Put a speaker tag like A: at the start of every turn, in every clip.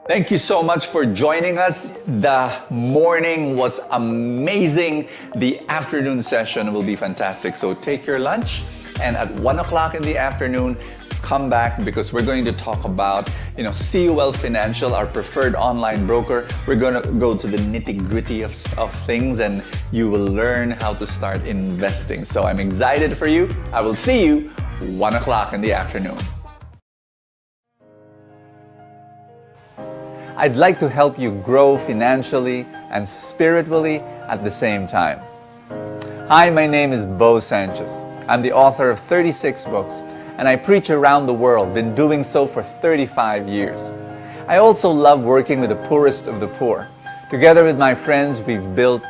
A: Thank you so much for joining us. The morning was amazing. The afternoon session will be fantastic. So take your lunch and at 1 o'clock in the afternoon, come back because we're going to talk about, CUL Financial, our preferred online broker. We're going to go to the nitty-gritty of things and you will learn how to start investing. So I'm excited for you. I will see you 1 o'clock in the afternoon. I'd like to help you grow financially and spiritually at the same time. Hi, my name is Bo Sanchez. I'm the author of 36 books and I preach around the world, been doing so for 35 years. I also love working with the poorest of the poor. Together with my friends, we've built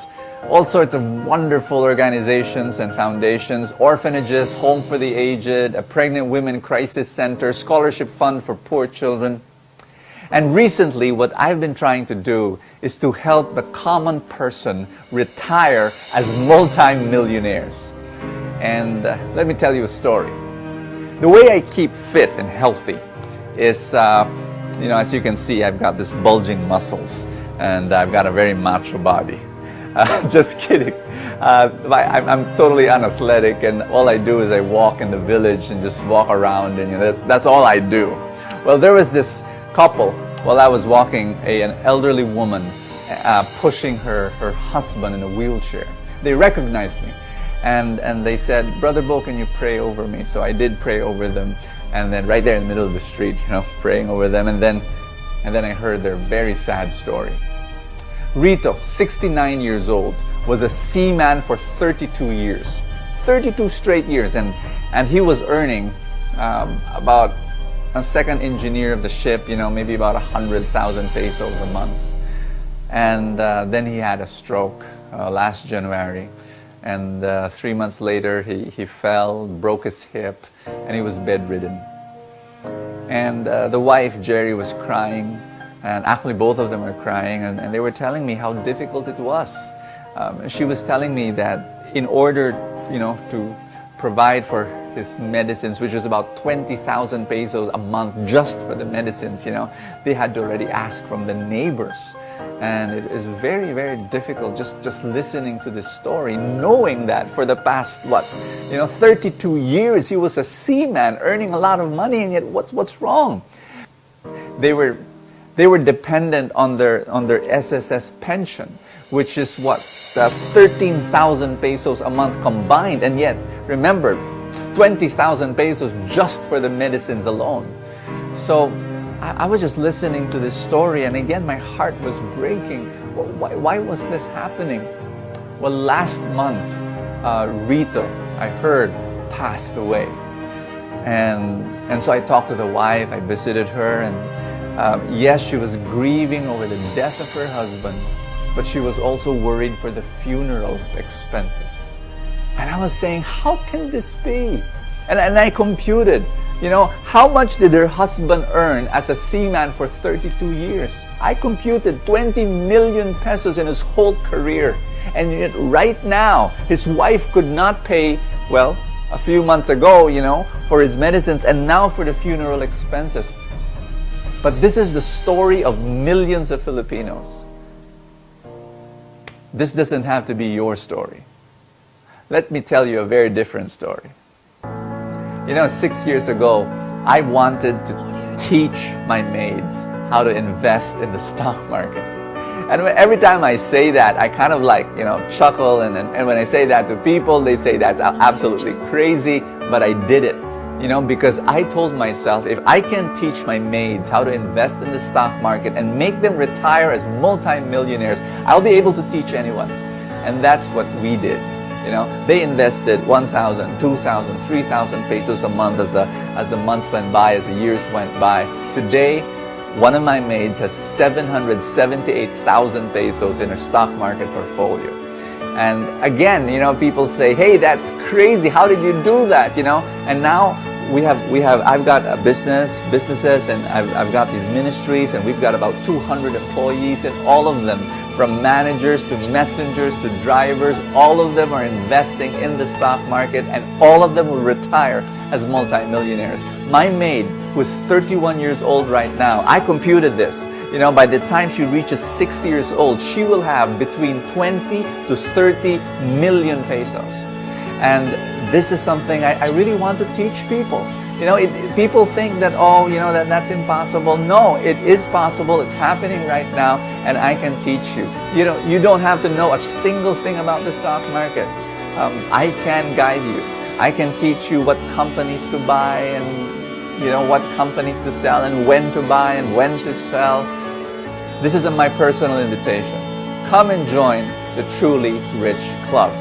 A: all sorts of wonderful organizations and foundations, orphanages, home for the aged, a pregnant women crisis center, scholarship fund for poor children. And recently, what I've been trying to do is to help the common person retire as multi-millionaires. And let me tell you a story. The way I keep fit and healthy is, as you can see, I've got this bulging muscles and I've got a very macho body. Just kidding. I'm totally unathletic and all I do is I walk in the village and just walk around and that's all I do. Well, there was this couple, while I was walking, an elderly woman pushing her husband in a wheelchair. They recognized me and they said, "Brother Bo, can you pray over me?" So I did pray over them, and then right there in the middle of the street, praying over them, and then I heard their very sad story. Rito, 69 years old, was a seaman for 32 years. 32 straight years, and he was earning about a second engineer of the ship, maybe about 100,000 pesos a month. And then he had a stroke last January. And 3 months later, he fell, broke his hip, and he was bedridden. And the wife, Jerry, was crying. And actually, both of them were crying. And they were telling me how difficult it was. She was telling me that in order, to provide for his medicines, which was about 20,000 pesos a month just for the medicines, they had to already ask from the neighbors. And it is very, very difficult just listening to this story, knowing that for the past, 32 years, he was a seaman earning a lot of money, and yet what's wrong? They were dependent on their SSS pension, which is 13,000 pesos a month combined, and yet, remember, 20,000 pesos just for the medicines alone. So I was just listening to this story, and again my heart was breaking. Why was this happening? Well, last month, Rito, I heard, passed away. And so I talked to the wife, I visited her, and yes, she was grieving over the death of her husband, but she was also worried for the funeral expenses. And I was saying, how can this be? And I computed, how much did her husband earn as a seaman for 32 years? I computed 20 million pesos in his whole career. And yet right now, his wife could not pay, a few months ago, for his medicines and now for the funeral expenses. But this is the story of millions of Filipinos. This doesn't have to be your story. Let me tell you a very different story. 6 years ago, I wanted to teach my maids how to invest in the stock market. And every time I say that, I kind of chuckle. And when I say that to people, they say that's absolutely crazy. But I did it, because I told myself, if I can teach my maids how to invest in the stock market and make them retire as multi-millionaires, I'll be able to teach anyone. And that's what we did. They invested 1,000, 2,000, 3,000 pesos a month as the months went by, as the years went by. Today, one of my maids has 778,000 pesos in her stock market portfolio. And again, people say, "Hey, that's crazy. How did you do that?" And now I've got a businesses, and I've got these ministries, and we've got about 200 employees, and all of them, from managers to messengers to drivers, all of them are investing in the stock market, and all of them will retire as multimillionaires. My maid, who is 31 years old right now, I computed this. By the time she reaches 60 years old, she will have between 20 to 30 million pesos. And this is something I really want to teach people. People think that, that's impossible. No, it is possible. It's happening right now, and I can teach you. You don't have to know a single thing about the stock market. I can guide you. I can teach you what companies to buy and what companies to sell and when to buy and when to sell. This is my personal invitation. Come and join the Truly Rich Club.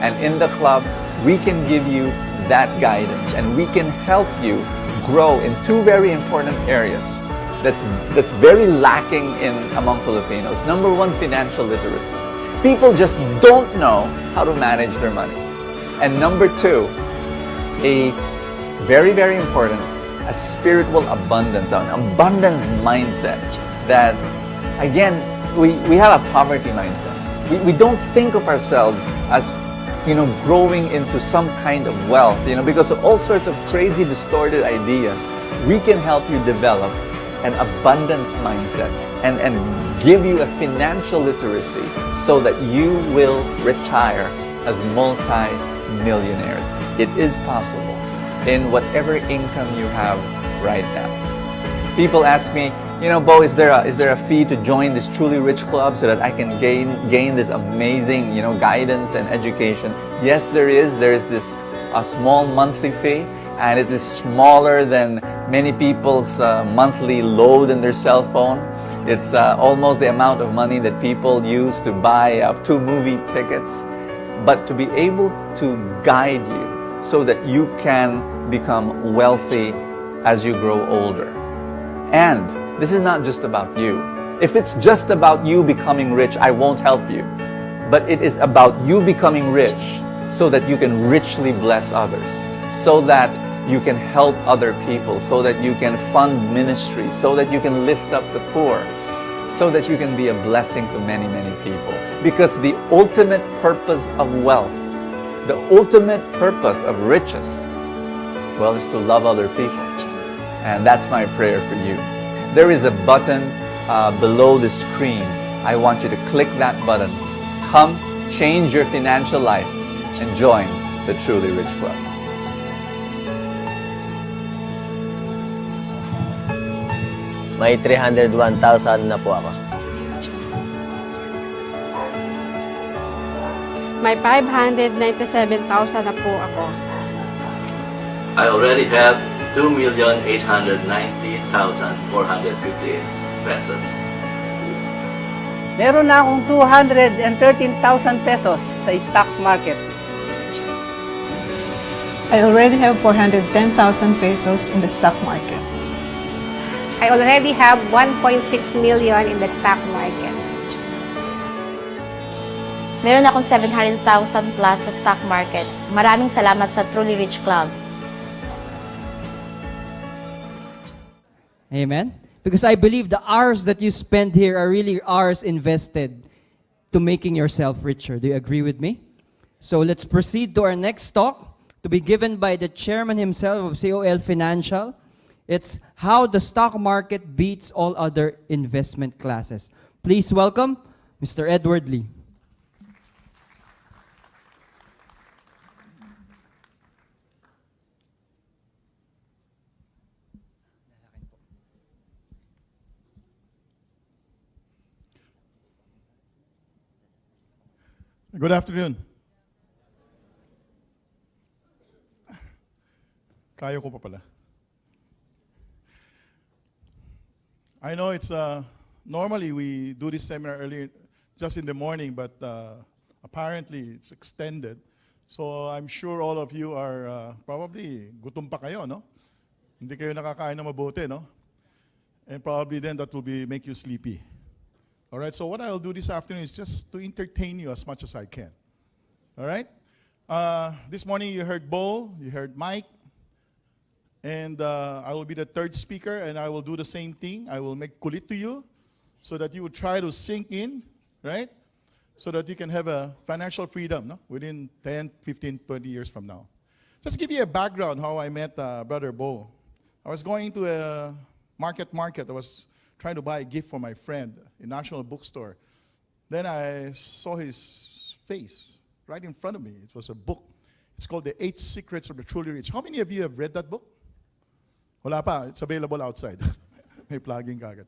A: And in the club, we can give you that guidance and we can help you grow in two very important areas that's very lacking among Filipinos. Number one, financial literacy. People just don't know how to manage their money. And number two, a very, very important, a spiritual abundance, an abundance mindset that, again, we have a poverty mindset. We don't think of ourselves as growing into some kind of wealth, because of all sorts of crazy, distorted ideas. We can help you develop an abundance mindset and give you a financial literacy so that you will retire as multi-millionaires. It is possible in whatever income you have right now. People ask me, Bo, is there a fee to join this Truly Rich Club so that I can gain this amazing, guidance and education? Yes, there is. There is a small monthly fee, and it is smaller than many people's monthly load in their cell phone. It's almost the amount of money that people use to buy 2 movie tickets. But to be able to guide you so that you can become wealthy as you grow older. And this is not just about you. If it's just about you becoming rich, I won't help you. But it is about you becoming rich so that you can richly bless others, so that you can help other people, so that you can fund ministry, so that you can lift up the poor, so that you can be a blessing to many, many people. Because the ultimate purpose of wealth, the ultimate purpose of riches, well, is to love other people. And that's my prayer for you. There is a button below the screen. I want you to click that button. Come, change your financial life, and join the Truly Rich Club.
B: May 301,000 na po ako.
C: May 597,000 na po ako.
D: I already have 2,890,458 pesos.
E: Meron na akong 213,000 pesos sa stock market.
F: I already have 410,000 pesos in the stock market.
G: I already have 1.6 million in the stock market.
H: Meron akong 700,000 plus sa stock market. Maraming salamat sa Truly Rich Club.
I: Amen? Because I believe the hours that you spend here are really hours invested to making yourself richer. Do you agree with me? So let's proceed to our next talk to be given by the chairman himself of COL Financial. It's how the stock market beats all other investment classes. Please welcome Mr. Edward Lee.
J: Good afternoon. Kaya ko pa pala. I know it's normally we do this seminar earlier just in the morning, but apparently it's extended. So I'm sure all of you are probably gutom pa kayo, no? Hindi kayo nakakain na mabuti, no? And probably then that will make you sleepy. All right, so what I'll do this afternoon is just to entertain you as much as I can. All right? This morning you heard Bo, you heard Mike, and I will be the third speaker, and I will do the same thing. I will make kulit to you so that you will try to sink in, right? So that you can have a financial freedom, no? Within 10, 15, 20 years from now. Just give you a background how I met Brother Bo. I was going to a market. I was trying to buy a gift for my friend in National Bookstore. Then I saw his face right in front of me. It was a book. It's called The 8 Secrets of the Truly Rich. How many of you have read that book? Wala pa. It's available outside. May plugging kagad.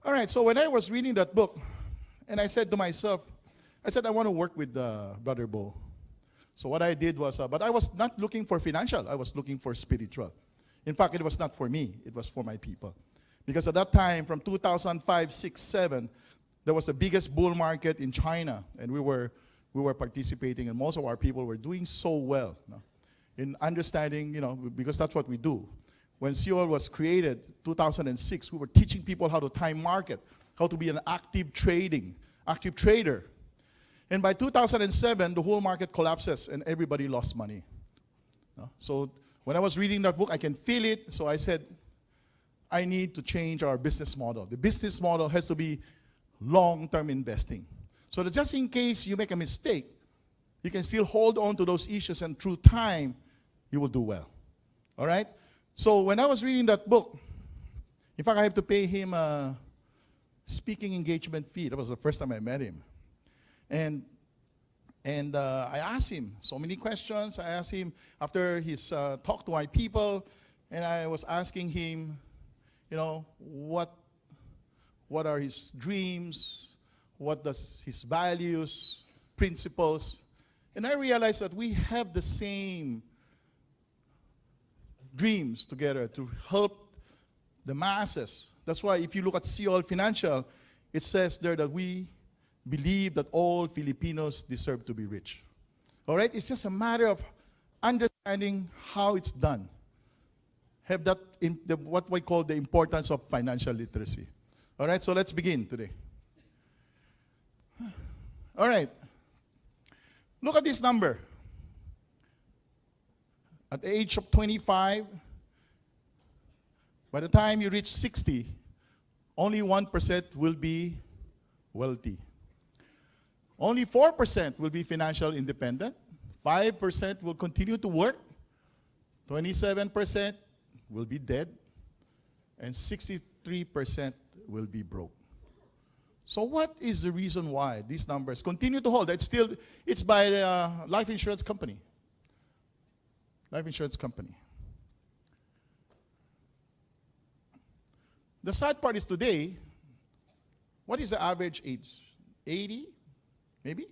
J: All right, so when I was reading that book, and I said to myself, I want to work with Brother Bo. So what I did was, but I was not looking for financial. I was looking for spiritual. In fact, it was not for me. It was for my people. Because at that time, from 2005, 6, 7, there was the biggest bull market in China. And we were participating, and most of our people were doing so well, in understanding, because that's what we do. When Seoul was created, 2006, we were teaching people how to time market, how to be an active trader. And by 2007, the whole market collapses and everybody lost money. So when I was reading that book, I can feel it. So I said, I need to change our business model. The business model has to be long-term investing. So that just in case you make a mistake, you can still hold on to those issues, and through time, you will do well. All right? So when I was reading that book, in fact, I have to pay him a speaking engagement fee. That was the first time I met him. And I asked him so many questions. I asked him after his talk to my people, and I was asking him, what are his dreams, what does his values, principles. And I realized that we have the same dreams together to help the masses. That's why if you look at Seoul Financial, it says there that we believe that all Filipinos deserve to be rich. All right? It's just a matter of understanding how it's done. Have that in what we call the importance of financial literacy. All right? So let's begin today. All right. Look at this number. At the age of 25, by the time you reach 60, only 1% will be wealthy. Only 4% will be financial independent. 5% will continue to work. 27% will be dead. And 63% will be broke. So what is the reason why these numbers continue to hold? It's by the life insurance company. Life insurance company. The sad part is today, what is the average age? 80, maybe?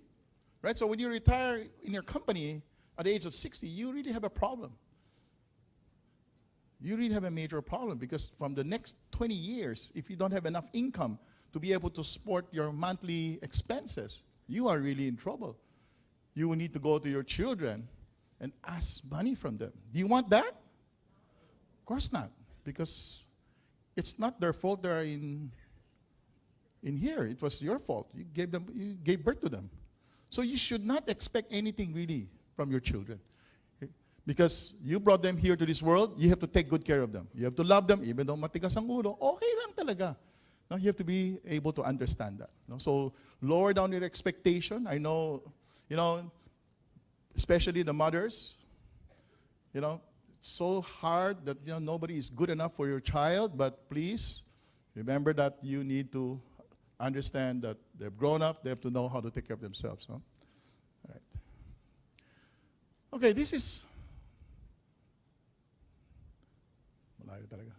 J: Right? So when you retire in your company at the age of 60, you really have a problem. You really have a major problem, because from the next 20 years, if you don't have enough income to be able to support your monthly expenses, you are really in trouble. You will need to go to your children and ask money from them. Do you want that? Of course not, because it's not their fault they're in here. It was your fault. You gave birth to them. So you should not expect anything really from your children. Because you brought them here to this world, you have to take good care of them. You have to love them, even though matigas ang ulo, okay lang talaga. No, you have to be able to understand that. No? So lower down your expectation. I know, especially the mothers, it's so hard that nobody is good enough for your child, but please remember that you need to understand that they've grown up, they have to know how to take care of themselves. No? All right. Okay, this is malayo talaga.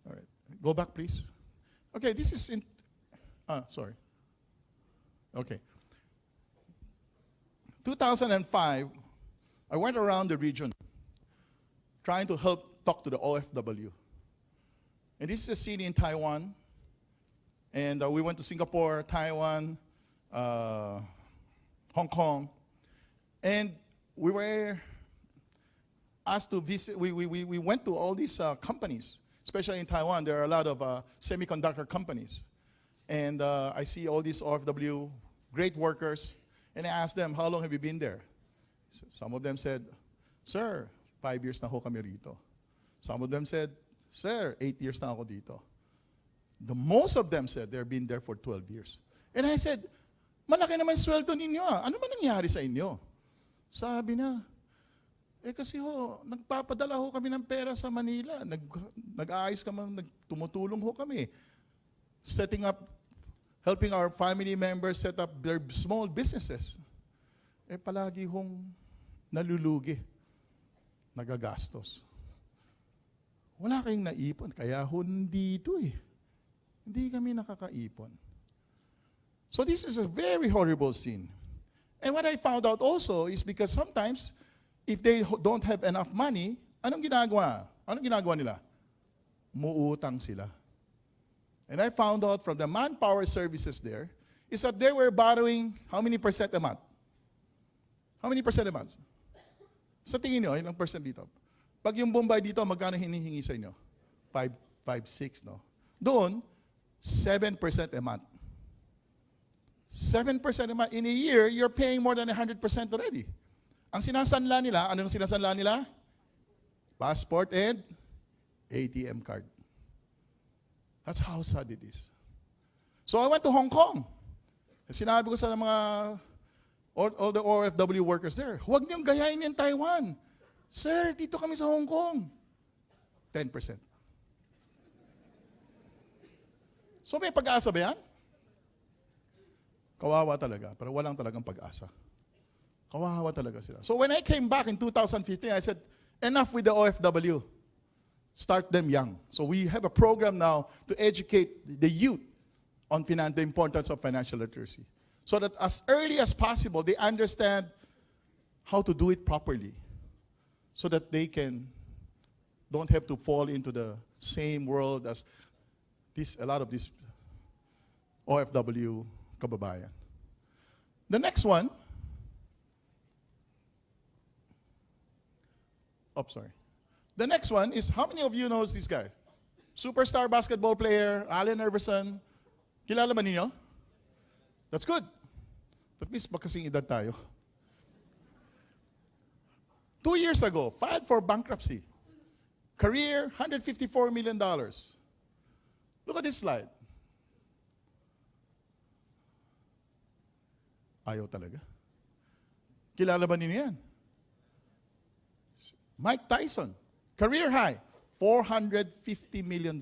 J: All right, go back please. Okay, this is sorry. Okay. 2005, I went around the region trying to help talk to the OFW. And this is a city in Taiwan. And we went to Singapore, Taiwan, Hong Kong. And we were asked to visit, we went to all these companies, especially in Taiwan. There are a lot of semiconductor companies. And I see all these OFW, great workers. And I asked them, how long have you been there? Some of them said, sir, 5 years na ho kami rito. Some of them said, sir, 8 years na ako dito. The most of them said they've been there for 12 years. And I said, malaki naman sweldo ninyo ah. Ano ba nangyari sa inyo? Sabi na, Kasi nagpapadala ho kami ng pera sa Manila. Nag-aayos kami, tumutulong ho kami. Setting up, helping our family members set up their small businesses. Palagi hong nalulugi, nagagastos. Wala kayong naipon, kaya ho nandito eh. Hindi kami nakakaipon. So this is a very horrible sin. And what I found out also is because sometimes, if they don't have enough money, anong ginagawa? Anong ginagawa nila? Muutang sila. And I found out from the manpower services there, is that they were borrowing how many percent a month? How many percent a month? Sa tingin nyo, ilang percent dito? Pag yung Bombay dito, magkano hinihingi sa inyo? 5, 6, no? Doon, 7% a month. 7% a month. In a year, you're paying more than 100% already. Ang sinasanla nila, anong sinasanla nila? Passport and ATM card. That's how sad it is. So I went to Hong Kong. Sinabi ko sa mga, all the OFW workers there, huwag niyong gayahin yung Taiwan. Sir, dito kami sa Hong Kong. 10%. So may pag-asa ba yan? Kawawa talaga, pero walang talagang pag-asa. Kawawa talaga sila. So when I came back in 2015, I said, enough with the OFW. Start them young. So we have a program now to educate the youth on the importance of financial literacy. So that as early as possible, they understand how to do it properly. So that they don't have to fall into the same world as a lot of these OFW kababayan. The next one, the next one is, how many of you knows this guy? Superstar basketball player, Allen Iverson. Kilala ba ninyo? That's good. At least magkasing edad tayo. 2 years ago, filed for bankruptcy. Career, $154 million. Look at this slide. Ayaw talaga. Kilala ba ninyo yan? Mike Tyson, career high, $450 million.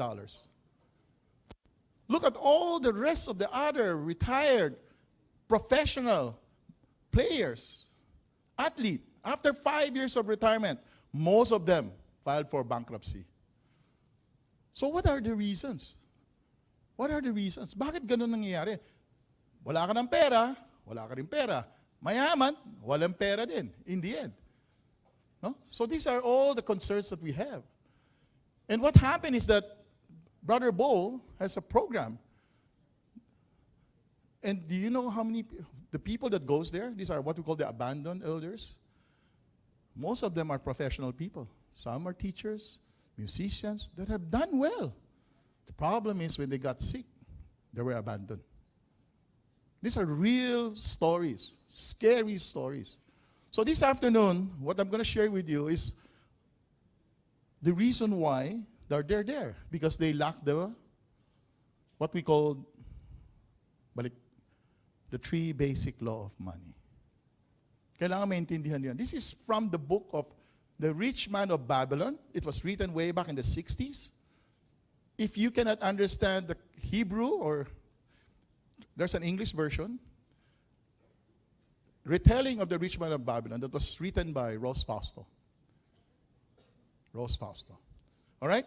J: Look at all the rest of the other retired professional players, athlete. After 5 years of retirement, most of them filed for bankruptcy. So what are the reasons? What are the reasons? Bakit ganun nangyayari? Wala ka ng pera, wala ka rin pera. Mayaman, walang pera din, in the end. No? So these are all the concerns that we have. And what happened is that Brother Bo has a program. And do you know how many, the people that goes there, these are what we call the abandoned elders. Most of them are professional people. Some are teachers, musicians that have done well. The problem is when they got sick, they were abandoned. These are real stories, scary stories. So this afternoon, what I'm going to share with you is the reason why they're there. Because they lack what we call the 3 basic law of money. Kailangan maintindihan yan. This is from the book of The Rich Man of Babylon. It was written way back in the 60s. If you cannot understand the Hebrew, or there's an English version, retelling of The Rich Man of Babylon that was written by Ross Fausto. Ross Fausto. All right?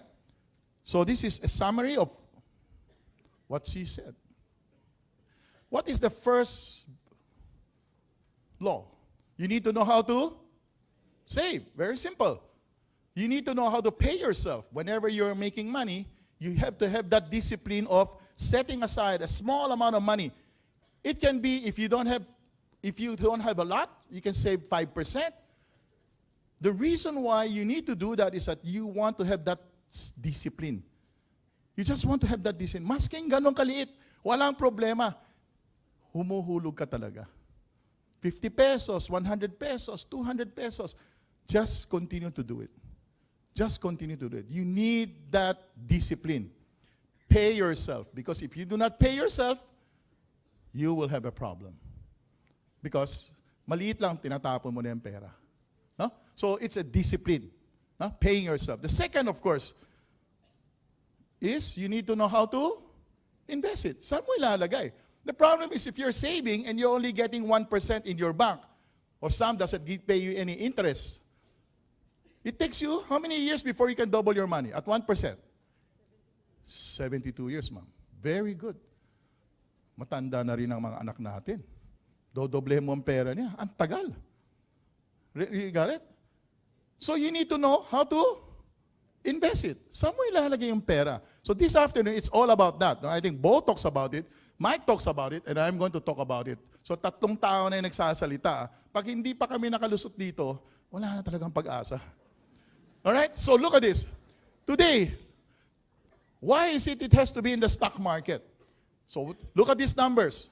J: So this is a summary of what she said. What is the first law? You need to know how to save. Very simple. You need to know how to pay yourself. Whenever you're making money, you have to have that discipline of setting aside a small amount of money. It can be, if you don't have a lot, you can save 5%. The reason why you need to do that is that you want to have that discipline. You just want to have that discipline. Masking ganun kaliit, walang problema. Humuhulog ka talaga. 50 pesos, 100 pesos, 200 pesos. Just continue to do it. Just continue to do it. You need that discipline. Pay yourself. Because if you do not pay yourself, you will have a problem. Because maliit lang, tinatapon mo na yung pera. No? So it's a discipline, paying yourself. The second, of course, is you need to know how to invest it. Saan mo ilalagay? The problem is if you're saving and you're only getting 1% in your bank, or some doesn't pay you any interest, it takes you how many years before you can double your money at 1%? 72 years, ma'am. Very good. Matanda na rin ang mga anak natin. Dodoble mo ang pera niya. Ang tagal. You got it? So you need to know how to invest it. Saan mo ilalagay yung pera? So this afternoon, it's all about that. I think Bo talks about it, Mike talks about it, and I'm going to talk about it. So tatlong tao na yung nagsasalita. Pag hindi pa kami nakalusot dito, wala na talagang pag-asa. Alright? So look at this. Today, why is it has to be in the stock market? So look at these numbers.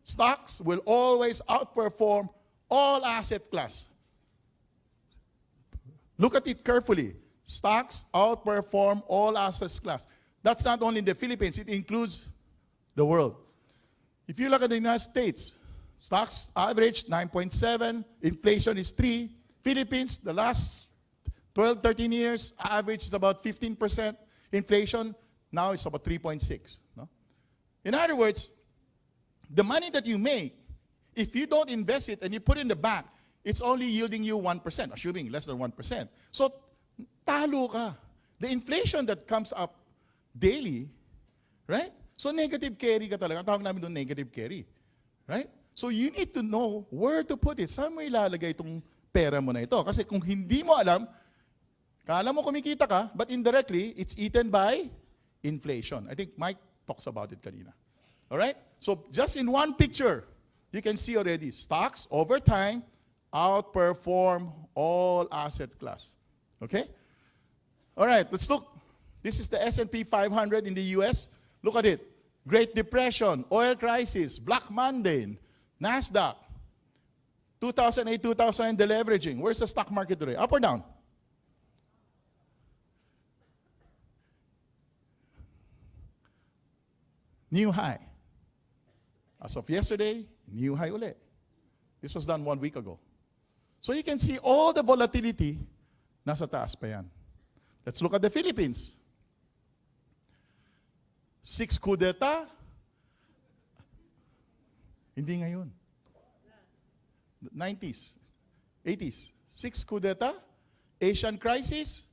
J: Stocks will always outperform all asset class. Look at it carefully. Stocks outperform all asset class. That's not only in the Philippines, it includes the world. If you look at the United States, stocks average 9.7, inflation is 3. Philippines, the last 12, 13 years, average is about 15%. Inflation, now it's about 3.6. No? In other words, the money that you make, if you don't invest it and you put it in the bank, it's only yielding you 1%, assuming less than 1%. So, talo ka. The inflation that comes up daily, right? So, negative carry ka talaga. Ang tawag namin doon, negative carry. Right? So, you need to know where to put it. Saan mo ilalagay itong pera mo na ito? Kasi kung hindi mo alam, kala mo kumikita ka, but indirectly, it's eaten by inflation. I think Mike talks about it kanina. All right? So, just in one picture, you can see already, stocks over time outperform all asset class. Okay? All right, let's look. This is the S&P 500 in the US. Look at it. Great Depression, oil crisis, Black Monday, NASDAQ, 2008, 2009, the leveraging. Where's the stock market today? Up or down? New high. As of yesterday, new high uli. This was done 1 week ago. So you can see all the volatility, nasa taas pa yan. Let's look at the Philippines. 6 kudeta. Hindi ngayon. 90s, 80s. 6 kudeta. Asian crisis.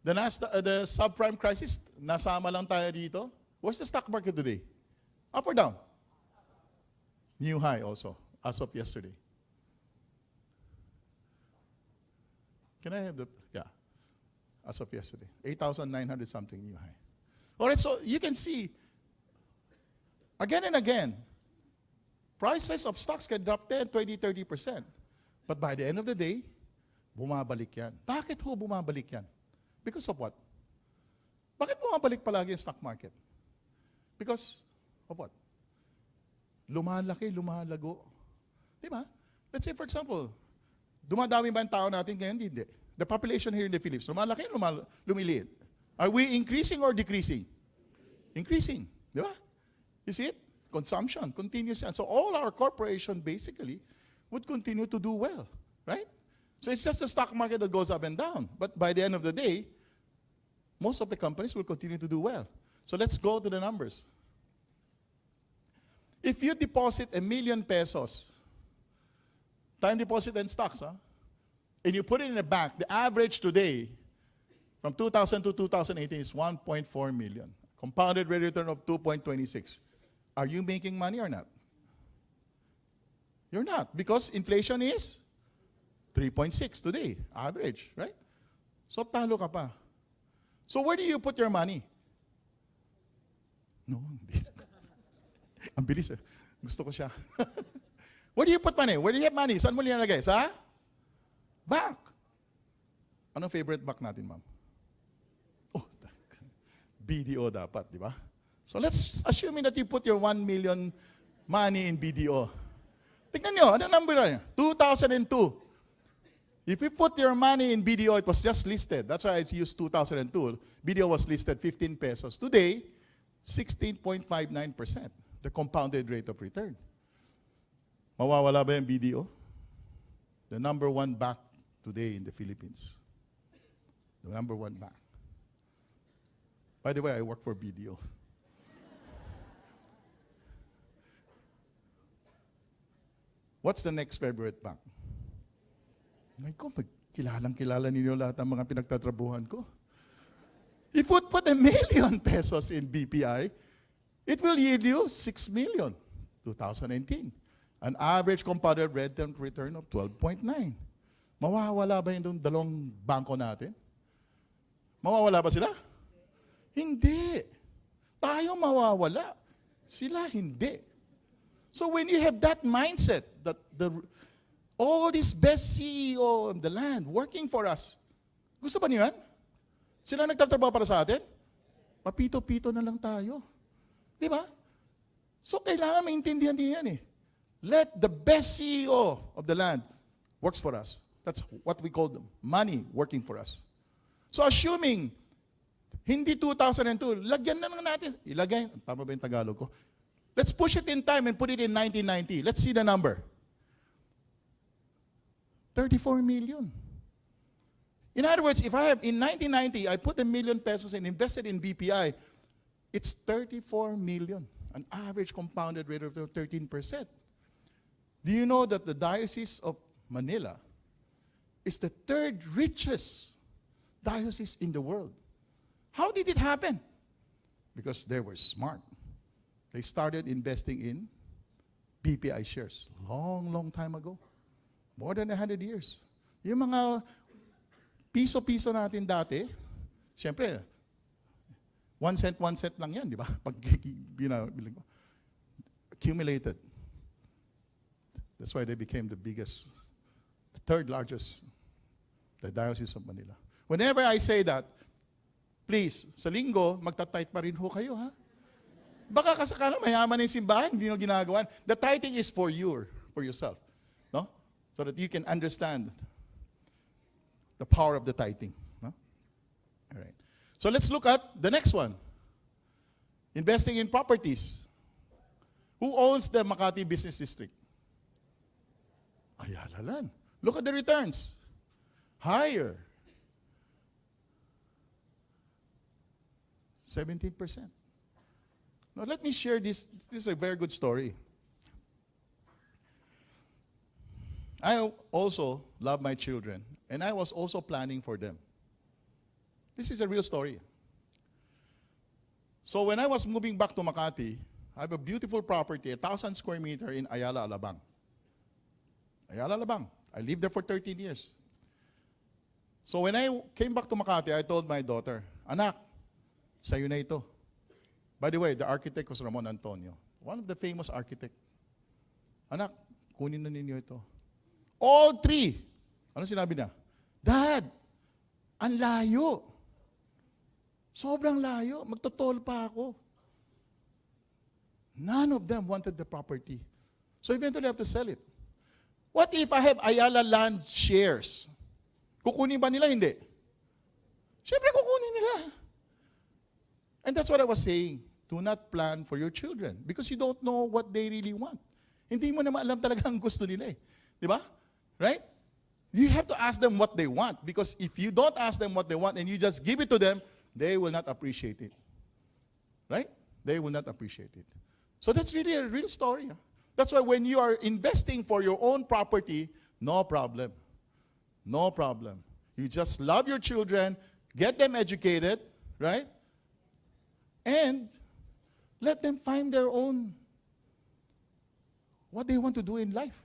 J: The subprime crisis, nasama lang tayo dito. Where's the stock market today? Up or down? New high also, as of yesterday. Can I have the, yeah, as of yesterday. 8,900 something new high. All right, so you can see, again and again, prices of stocks can drop 10, 20, 30%. But by the end of the day, bumabalik yan. Bakit ho bumabalik yan? Because of what? Bakit bumabalik palagi ang stock market? Because of what? Lumalaki, lumalago. Diba? Let's say, for example, dumadami ba ang tao natin ngayon? Hindi. The population here in the Philippines, lumalaki, lumiliit. Are we increasing or decreasing? Increasing. Diba? You see it? Consumption continues. So all our corporation basically would continue to do well. Right? So it's just the stock market that goes up and down. But by the end of the day, most of the companies will continue to do well. So let's go to the numbers. If you deposit 1 million pesos, time deposit and stocks, and you put it in a bank, the average today, from 2000 to 2018 is 1.4 million. Compounded rate return of 2.26. Are you making money or not? You're not, because inflation is 3.6 today, average, right? So talo ka pa. So where do you put your money? No, hindi. Ang bilis eh. Gusto ko siya. Where do you put money? Where do you have money? Saan mo nilalagay? Sa bank. Anong favorite bank natin, ma'am? Oh, BDO dapat, di ba? So let's assuming that you put your 1 million money in BDO. Tingnan nyo, ano number na? 2002. If you put your money in BDO, it was just listed. That's why I used 2002. BDO was listed 15 pesos. Today, 16.59%. The compounded rate of return. Mawawala ba yung BDO? the #1 bank today in the Philippines. The #1 bank. By the way, I work for BDO. What's the next favorite bank? Kilalang-kilala ninyo lahat ng mga pinagtatrabuhan ko. If you put ₱1 million in BPI, it will yield you 6 million, 2019. An average compounded return of 12.9. Mawawala ba yung dalawang bangko natin? Mawawala ba sila? Hindi. Tayo mawawala. Sila hindi. So when you have that mindset that all this best CEO of the land working for us, gusto ba niyo yan? Sila nagtatrabaho para sa atin? Papito-pito na lang tayo. Di ba? So kailangan maintindihan din yan eh. Let the best CEO of the land works for us. That's what we call them, money working for us. So assuming, hindi 2002, lagyan na lang natin. Ilagay, tama ba yung Tagalog ko? Let's push it in time and put it in 1990. Let's see the number. 34 million. In other words, if I have, in 1990, I put ₱1 million and invested in BPI, it's 34 million, an average compounded rate of 13%. Do you know that the Diocese of Manila is the 3rd richest diocese in the world? How did it happen? Because they were smart. They started investing in BPI shares long time ago. More than 100 years. Yung mga piso-piso natin dati, siyempre, 1 cent lang yan, di ba? Pag binabilang mo. Accumulated. That's why they became the biggest, the 3rd largest, the Diocese of Manila. Whenever I say that, please, sa linggo, magta-tithe pa rin ho kayo, ha? Baka kasakala mayaman na yung simbahan, hindi nyo ginagawa. The tithing is for you, for yourself. No? So that you can understand the power of the tithing. No? All right. So let's look at the next one. Investing in properties. Who owns the Makati Business District? Ayala Land. Look at the returns. Higher. 17%. Now let me share this. This is a very good story. I also love my children, and I was also planning for them. This is a real story. So when I was moving back to Makati, I have a beautiful property, 1,000 square meter in Ayala, Alabang. Ayala, Alabang. I lived there for 13 years. So when I came back to Makati, I told my daughter, "Anak, sa'yo na ito." By the way, the architect was Ramon Antonio, one of the famous architects. "Anak, kunin na ninyo ito." All 3. Ano sinabi niya? "Dad, ang layo. Sobrang layo. Magtotol pa ako." None of them wanted the property. So eventually I have to sell it. What if I have Ayala Land shares? Kukunin ba nila? Hindi. Siyempre kukunin nila. And that's what I was saying. Do not plan for your children because you don't know what they really want. Hindi mo naman alam talaga ang gusto nila eh. Di ba? Right? You have to ask them what they want because if you don't ask them what they want and you just give it to them, they will not appreciate it. Right? They will not appreciate it. So that's really a real story. That's why when you are investing for your own property, no problem. No problem. You just love your children, get them educated, right? And let them find their own, what they want to do in life.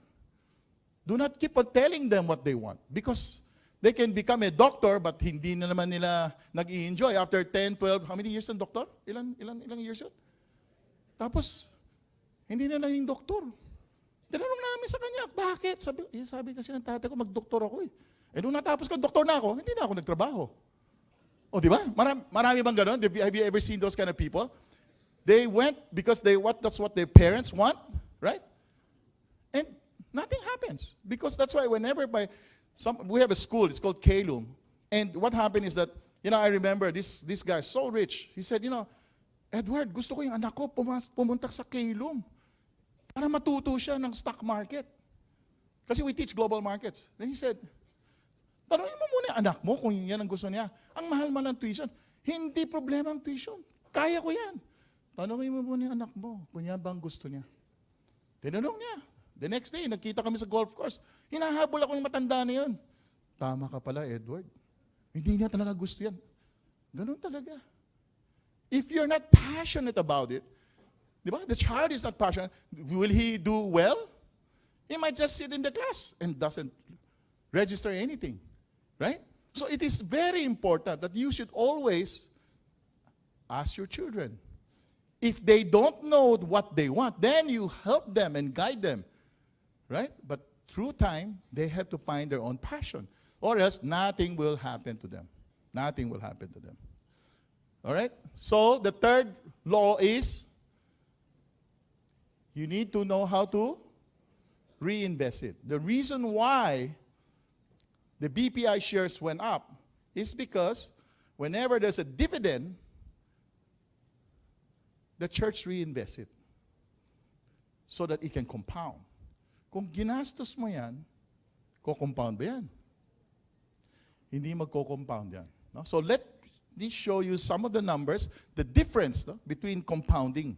J: Do not keep on telling them what they want because they can become a doctor but hindi na naman nila nag-i-enjoy. After 10, 12, how many years ang doktor? Ilang years yun? Tapos, hindi na naging doktor. Tinanong namin sa kanya, bakit? Sabi kasi ng tatay ko, mag-doktor ako eh. Eh nung natapos ko, doktor na ako, hindi na ako nagtrabaho. O di ba? Marami bang ganon? Have you ever seen those kind of people? They went because that's what their parents want, right? And nothing happens. Because that's why whenever we have a school, it's called Kalum. And what happened is that, I remember this guy, so rich. He said, "Edward, gusto ko yung anak ko pumunta sa Kalum para matuto siya ng stock market." Kasi we teach global markets. Then he said, tanongin mo muna yung anak mo kung yan ang gusto niya. Ang mahal-mahal ng tuition. Hindi problema ang tuition. Kaya ko yan. Tanongin mo muna yung anak mo kung yan bang gusto niya. Tinanong niya. The next day, nagkita kami sa golf course. Hinahabol ako ng matanda na yun. Tama ka pala, Edward. Hindi niya talaga gusto yan. Ganun talaga. If you're not passionate about it, di ba? The child is not passionate. Will he do well? He might just sit in the class and doesn't register anything. Right? So it is very important that you should always ask your children. If they don't know what they want, then you help them and guide them. Right? But through time, they have to find their own passion. Or else nothing will happen to them. Nothing will happen to them. All right? So the third law is you need to know how to reinvest it. The reason why the BPI shares went up is because whenever there's a dividend, the church reinvests it so that it can compound. Kung ginastos mo yan, ko-compound ba yan? Hindi magko-compound yan. No? So let me show you some of the numbers, the difference between compounding.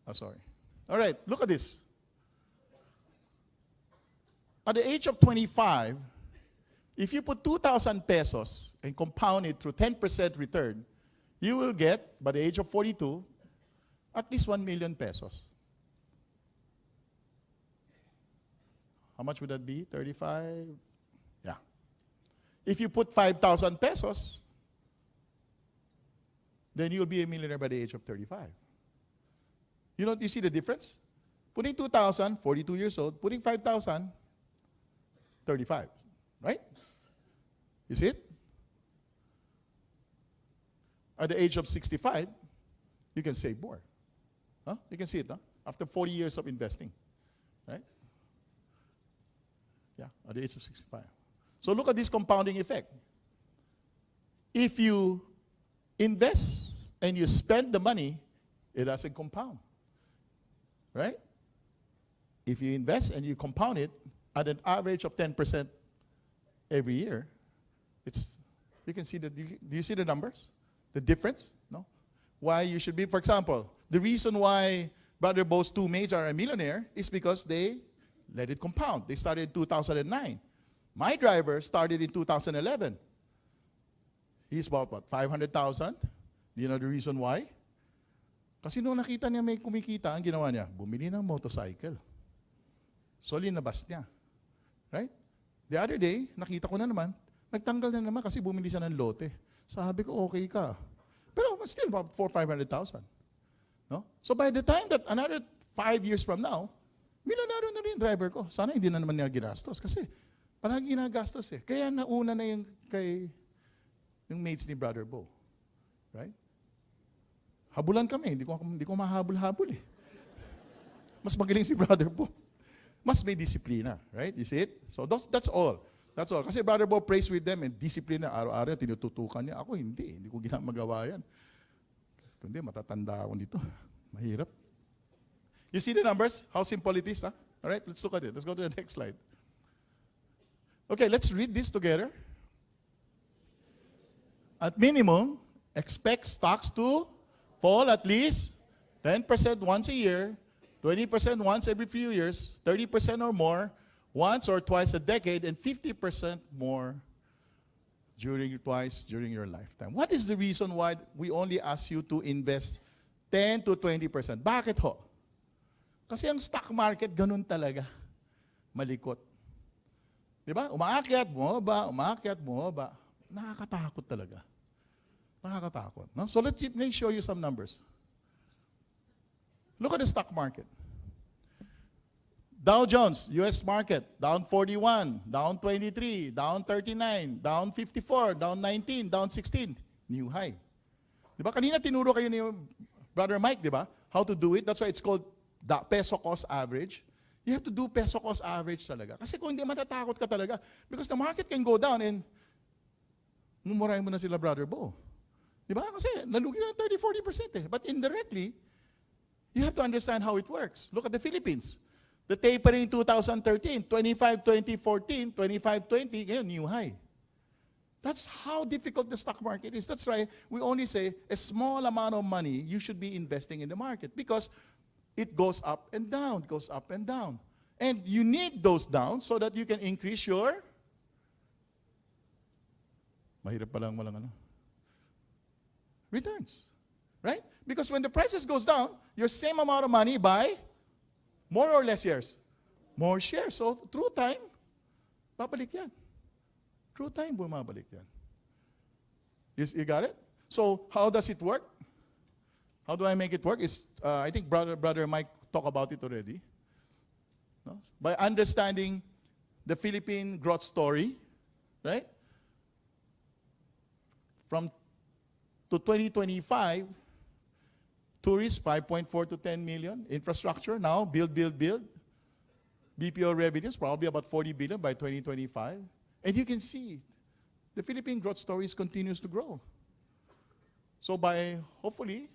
J: Oh, sorry. All right, look at this. At the age of 25, if you put 2,000 pesos and compound it through 10% return, you will get, by the age of 42, at least 1 million pesos. How much would that be? 35? Yeah. If you put 5,000 pesos, then you'll be a millionaire by the age of 35. You see the difference? Putting 2,000, 42 years old. Putting 5,000, 35. Right? You see it? At the age of 65, you can save more. Huh? You can see it, huh? After 40 years of investing. Right? Yeah, at the age of 65. So look at this compounding effect. If you invest and you spend the money, it doesn't compound. Right? If you invest and you compound it at an average of 10% every year, you can see do you see the numbers? The difference? No? Why you should be, for example, the reason why Brother Bo's two mates are a millionaire is because they let it compound. They started in 2009. My driver started in 2011. He's about, what, 500,000? Do you know the reason why? Kasi nung nakita niya may kumikita, ang ginawa niya, bumili ng motorcycle. So, linabas niya. Right? The other day, nakita ko na naman, nagtanggal na naman kasi bumili siya ng lote. Sabi ko, okay ka. Pero still, about 400,000-500,000. No? So, by the time that another 5 years from now, milyonaryo na rin yung driver ko. Sana hindi na naman niya ginastos. Kasi, parang ginagastos eh. Kaya nauna na yung mates ni Brother Bo. Right? Habulan kami, hindi ko mahabol-habol eh. Mas magaling si Brother Bo. Mas may disiplina, right? You see it? So that's all. That's all. Kasi Brother Bo prays with them and discipline na araw-araw, tinututukan niya. Ako hindi ko ginamagawa yan. Kundi matatanda ako nito. Mahirap. You see the numbers? How simple it is, huh? All right, let's look at it. Let's go to the next slide. Okay, let's read this together. At minimum, expect stocks to fall at least 10% once a year, 20% once every few years, 30% or more once or twice a decade, and 50% more twice during your lifetime. What is the reason why we only ask you to invest 10 to 20%? Bakit ho? Kasi ang stock market, ganun talaga. Malikot. Diba? Umaakyat, bumaba. Nakakatakot talaga. Nakakatakot. No? So let me show you some numbers. Look at the stock market. Dow Jones, US market, down 41, down 23, down 39, down 54, down 19, down 16. New high. Diba? Kanina tinuro kayo ni Brother Mike, diba? How to do it. That's why it's called the peso cost average. You have to do peso cost average talaga. Kasi kung hindi, matatakot ka talaga. Because the market can go down and mumurahin mo na sila Brother Bo. Diba? Kasi nalugi ka ng 30-40% eh. But indirectly, you have to understand how it works. Look at the Philippines. The tapering in 2013, 25, 2014, 25, 20, ngayon, new high. That's how difficult the stock market is. That's why we only say a small amount of money you should be investing in the market because it goes up and down, goes up and down. And you need those downs so that you can increase your mahirap palang walang ano. Returns. Right? Because when the prices goes down, your same amount of money buy more or less shares? More shares. So, through time, babalik yan. Through time, bumabalik yan. You got it? So, how does it work? How do I make it work? I think Brother Mike talked about it already. No? By understanding the Philippine growth story, right? To 2025, tourists, 5.4 to 10 million. Infrastructure, now, build. BPO revenues, probably about 40 billion by 2025. And you can see, the Philippine growth story continues to grow. So hopefully,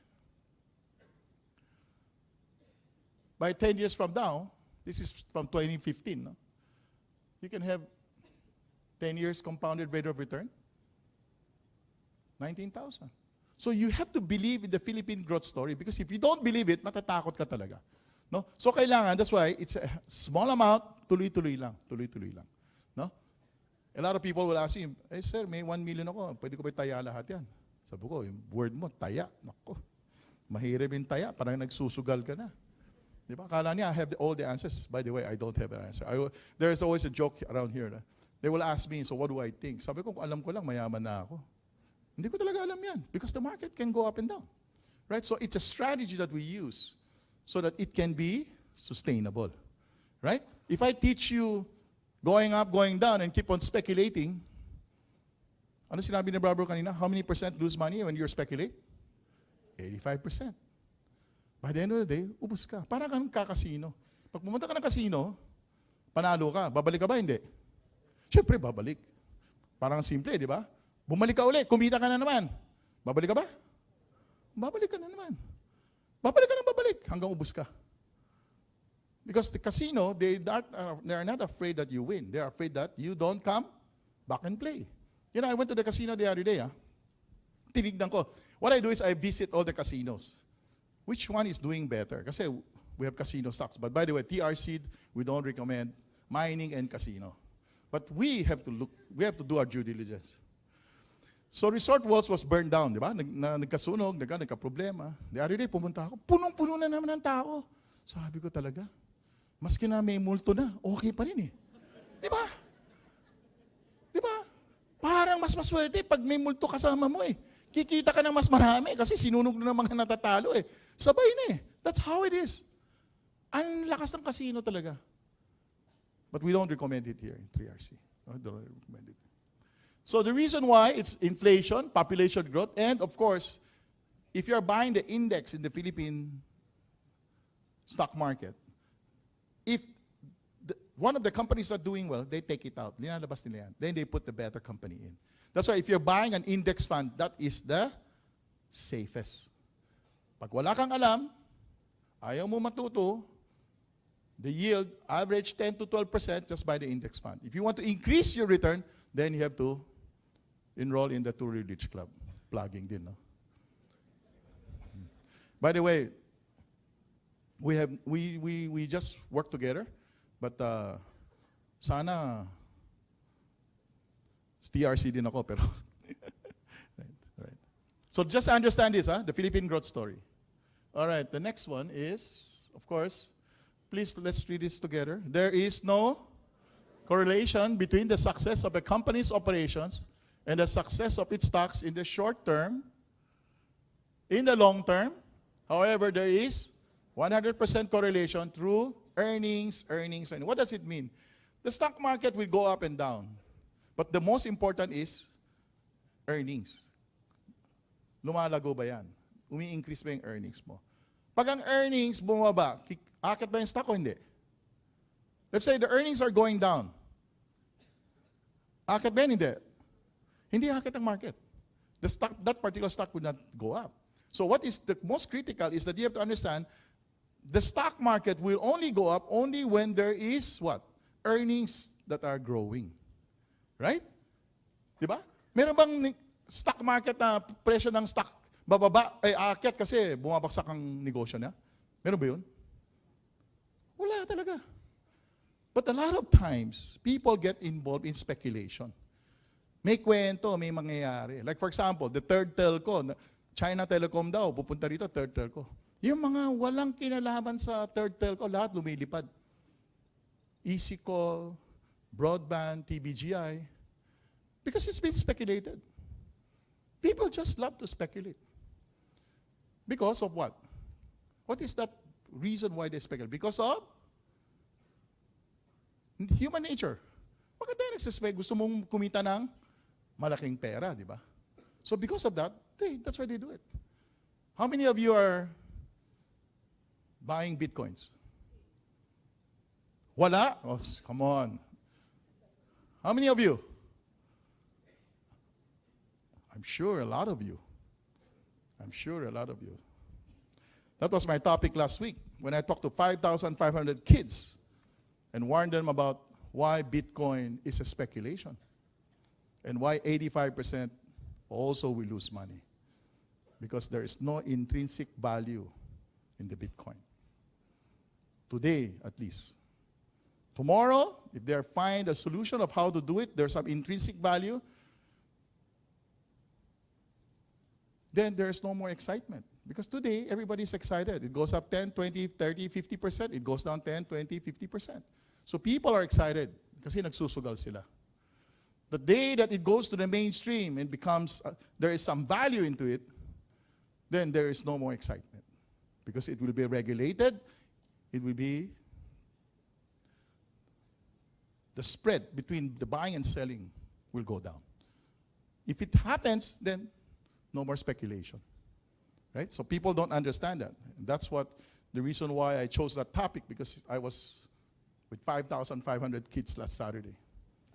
J: by 10 years from now, this is from 2015, no? You can have 10 years compounded rate of return, 19,000. So you have to believe in the Philippine growth story because if you don't believe it, matatakot ka talaga. No? So kailangan, that's why it's a small amount, tuloy-tuloy lang. No? A lot of people will ask me, sir, may 1 million ako, pwede ko ba taya lahat yan? Sabi ko, yung word mo, taya, nako. Mahirap yung taya, parang nagsusugal ka na. Di ba? Akala niya, I have all the answers. By the way, I don't have an answer. There is always a joke around here. They will ask me, so what do I think? Sabi ko, kung alam ko lang, mayaman na ako. Hindi ko talaga alam yan because the market can go up and down. Right? So it's a strategy that we use so that it can be sustainable. Right? If I teach you going up, going down, and keep on speculating, ano sinabi ni Brother kanina? How many percent lose money when you speculate? 85%. By the end of the day, ubos ka. Parang kang kakasino. Pag pumunta ka ng kasino, panalo ka. Babalik ka ba? Hindi. Siyempre, babalik. Parang simple, di ba? Bumalik ka uli, kumita ka na naman. Babalik ka ba? Babalik ka na naman. Babalik ka na babalik hanggang ubos ka. Because the casino, they are not afraid that you win. They are afraid that you don't come back and play. You know, I went to the casino the other day. Tinignan ko. What I do is I visit all the casinos. Which one is doing better? Kasi we have casino stocks. But by the way, TRC, we don't recommend mining and casino. But we have to do our due diligence. So Resort Worlds was burned down, di ba? Nagkasunog, nagka-problema. The other day, pumunta ako, punong-puno na naman ng tao. Sabi ko talaga, maski na may multo na, okay pa rin eh. Di ba? Di ba? Parang mas maswerte pag may multo kasama mo eh. Kikita ka ng mas marami kasi sinunog na ng mga natatalo eh. Sabay na eh. That's how it is. Ang lakas ng casino talaga. But we don't recommend it here in 3RC. We don't recommend it. So the reason why it's inflation, population growth, and of course, if you're buying the index in the Philippine stock market, if one of the companies are doing well, they take it out. Linalabas nila yan. Then they put the better company in. That's why if you're buying an index fund, that is the safest. Pag wala kang alam, ayaw mo matuto, the yield, average 10 to 12%, just buy the index fund. If you want to increase your return, then you have to enroll in the Truly Rich Club. Plugging din, no? By the way, we just work together, but sana TRC din ako, pero right. So just understand this, the Philippine growth story. All right, the next one is, of course, please let's read this together. There is no correlation between the success of a company's operations and the success of its stocks in the short term. In the long term, however, there is 100% correlation through earnings. What does it mean? The stock market will go up and down. But the most important is earnings. Lumalago ba yan? Umi-increase ba yung earnings mo? Pag ang earnings bumaba, akit ba yung stock o hindi? Let's say the earnings are going down. Akit ba yan? Hindi. Hindi akit ang market. The stock, that particular stock would not go up. So what is the most critical is that you have to understand the stock market will only go up only when there is what? Earnings that are growing. Right? Di ba? Meron bang stock market na presyo ng stock bababa, ay aakyat kasi bumabagsak ang negosyo niya? Meron ba yun? Wala talaga. But a lot of times, people get involved in speculation. May kwento, may mangyayari. Like for example, the third telco, China Telecom daw, pupunta rito, third telco. Yung mga walang kinalaman sa third telco, lahat lumilipad. Easy call, broadband, TBGI, because it's been speculated. People just love to speculate. Because of what? What is that reason why they speculate? Because of human nature. Maganda yung nagsispect, gusto mong kumita ng malaking pera, di ba? So because of that, that's why they do it. How many of you are buying bitcoins? Wala? Oh, come on. How many of you? I'm sure a lot of you. I'm sure a lot of you. That was my topic last week when I talked to 5,500 kids and warned them about why Bitcoin is a speculation and why 85% also will lose money because there is no intrinsic value in the Bitcoin. Today, at least. Tomorrow, if they find a solution of how to do it, there's some intrinsic value, then there's no more excitement. Because today, everybody's excited. It goes up 10, 20, 30, 50%. It goes down 10, 20, 50%. So people are excited kasi nagsusugal sila. The day that it goes to the mainstream and becomes, there is some value into it, then there is no more excitement. Because it will be regulated, it will be, the spread between the buying and selling will go down. If it happens, then no more speculation. Right? So people don't understand that. And that's what the reason why I chose that topic, because I was with 5,500 kids last Saturday.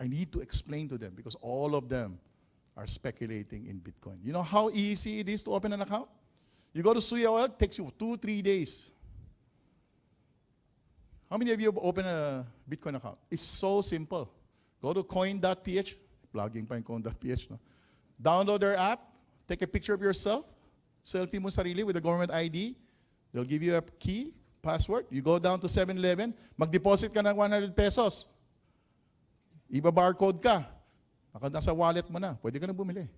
J: I need to explain to them because all of them are speculating in Bitcoin. You know how easy it is to open an account? You go to Suya Oil, it takes you 2-3 days. How many of you have opened a Bitcoin account? It's so simple. Go to coin.ph, plugging pa yung coin.ph, no? Download their app, take a picture of yourself, selfie mo sarili with a government ID. They'll give you a key, password. You go down to 7-Eleven, mag-deposit ka ng 100 pesos. Iba-barcode ka. Nasa wallet mo na. Pwede ka na bumili.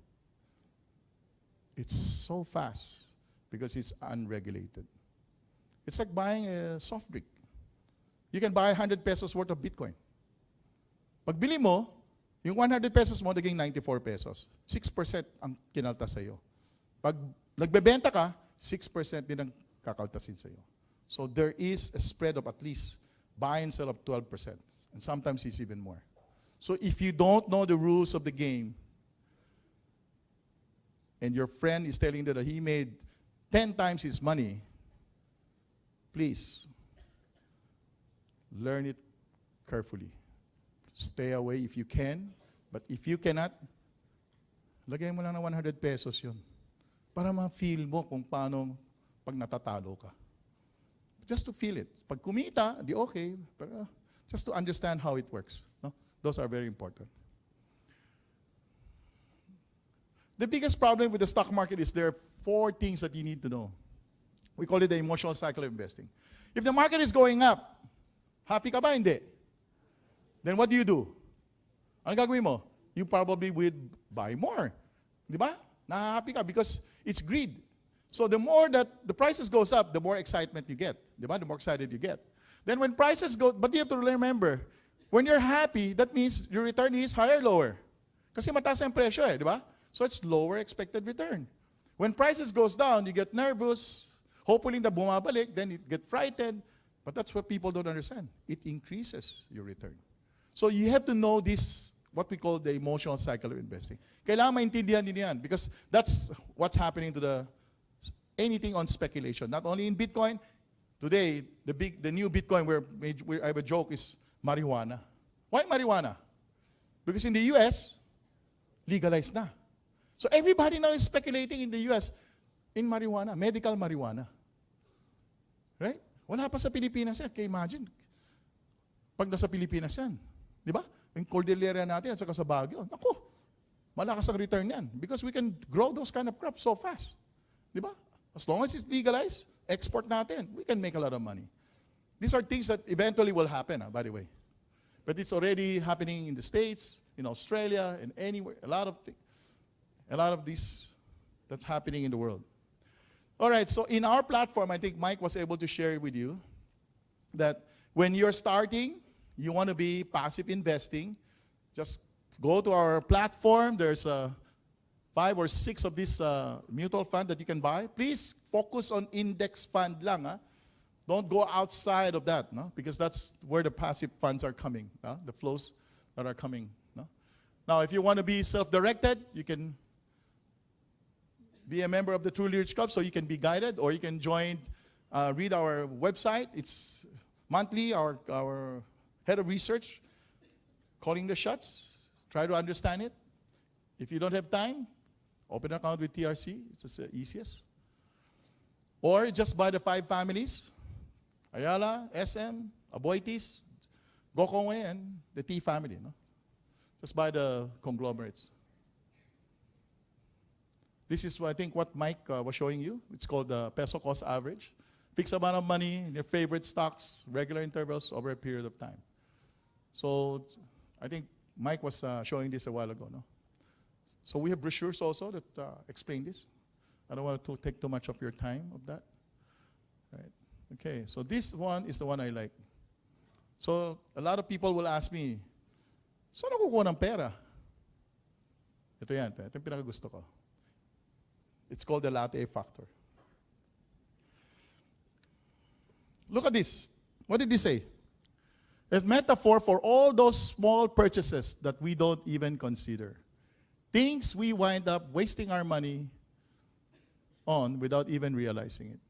J: It's so fast because it's unregulated. It's like buying a soft drink. You can buy 100 pesos worth of Bitcoin. Pag bili mo, yung 100 pesos mo, naging 94 pesos. 6% ang kinaltas sa'yo. Pag nagbebenta ka, 6% din ang kakaltasin sa'yo. So there is a spread of at least buy and sell of 12%. And sometimes it's even more. So if you don't know the rules of the game, and your friend is telling you that he made 10 times his money, please, learn it carefully. Stay away if you can, but if you cannot, lagay mo lang ng 100 pesos yun. Para ma-feel mo kung paano pag natatalo ka. Just to feel it. Pag kumita, di okay, pero just to understand how it works. No? Those are very important. The biggest problem with the stock market is there are 4 things that you need to know. We call it the emotional cycle of investing. If the market is going up, happy ka ba? Hindi. Then what do? Ano gagawin mo? You probably would buy more. Di ba? Nahahappy ka because it's greed. So the more that the prices goes up, the more excitement you get. Di ba? The more excited you get. Then when prices go, but you have to remember, when you're happy, that means your return is higher, lower. Kasi mataas ang presyo di ba? So it's lower expected return. When prices goes down, you get nervous. Hopefully na bumabalik, then you get frightened. But that's what people don't understand. It increases your return. So you have to know this, what we call the emotional cycle of investing. Kailangan maintindihan din yan because that's what's happening to anything on speculation. Not only in Bitcoin, today, the new Bitcoin where I have a joke is marijuana. Why marijuana? Because in the US, legalized na. So everybody now is speculating in the US in marijuana, medical marijuana. Right? Wala pa sa Pilipinas yan. Kaya imagine, pag nasa Pilipinas yan, di ba? Yung Cordillera natin at saka sa Baguio, naku, malakas ang return yan because we can grow those kind of crops so fast. Di ba? As long as it's legalized, export natin, we can make a lot of money. These are things that eventually will happen, by the way. But it's already happening in the States, in Australia, and anywhere. A lot of this that's happening in the world. All right, so in our platform, I think Mike was able to share with you that when you're starting, you want to be passive investing, just go to our platform. There's 5 or 6 of this mutual fund that you can buy. Please focus on index fund lang. Don't go outside of that, no? Because that's where the passive funds are coming, the flows that are coming. No? Now, if you want to be self-directed, you can be a member of the Truly Rich Club so you can be guided, or you can join, read our website. It's monthly, our head of research calling the shots. Try to understand it. If you don't have time, open an account with TRC. It's the easiest. Or just buy the 5 families. Ayala, SM, Aboitiz, Gokongwei, and the T family. No? Just buy the conglomerates. This is, I think, what Mike was showing you. It's called the peso cost average. Fixed amount of money in your favorite stocks, regular intervals over a period of time. So I think Mike was showing this a while ago. No? So we have brochures also that explain this. I don't want to take too much of your time of that. Right. Okay, so this one is the one I like. So a lot of people will ask me, saan ako kukuha ng pera? Ito yan, ito yung pinakagusto ko. It's called the latte factor. Look at this. What did he say? It's metaphor for all those small purchases that we don't even consider. Things we wind up wasting our money on without even realizing it.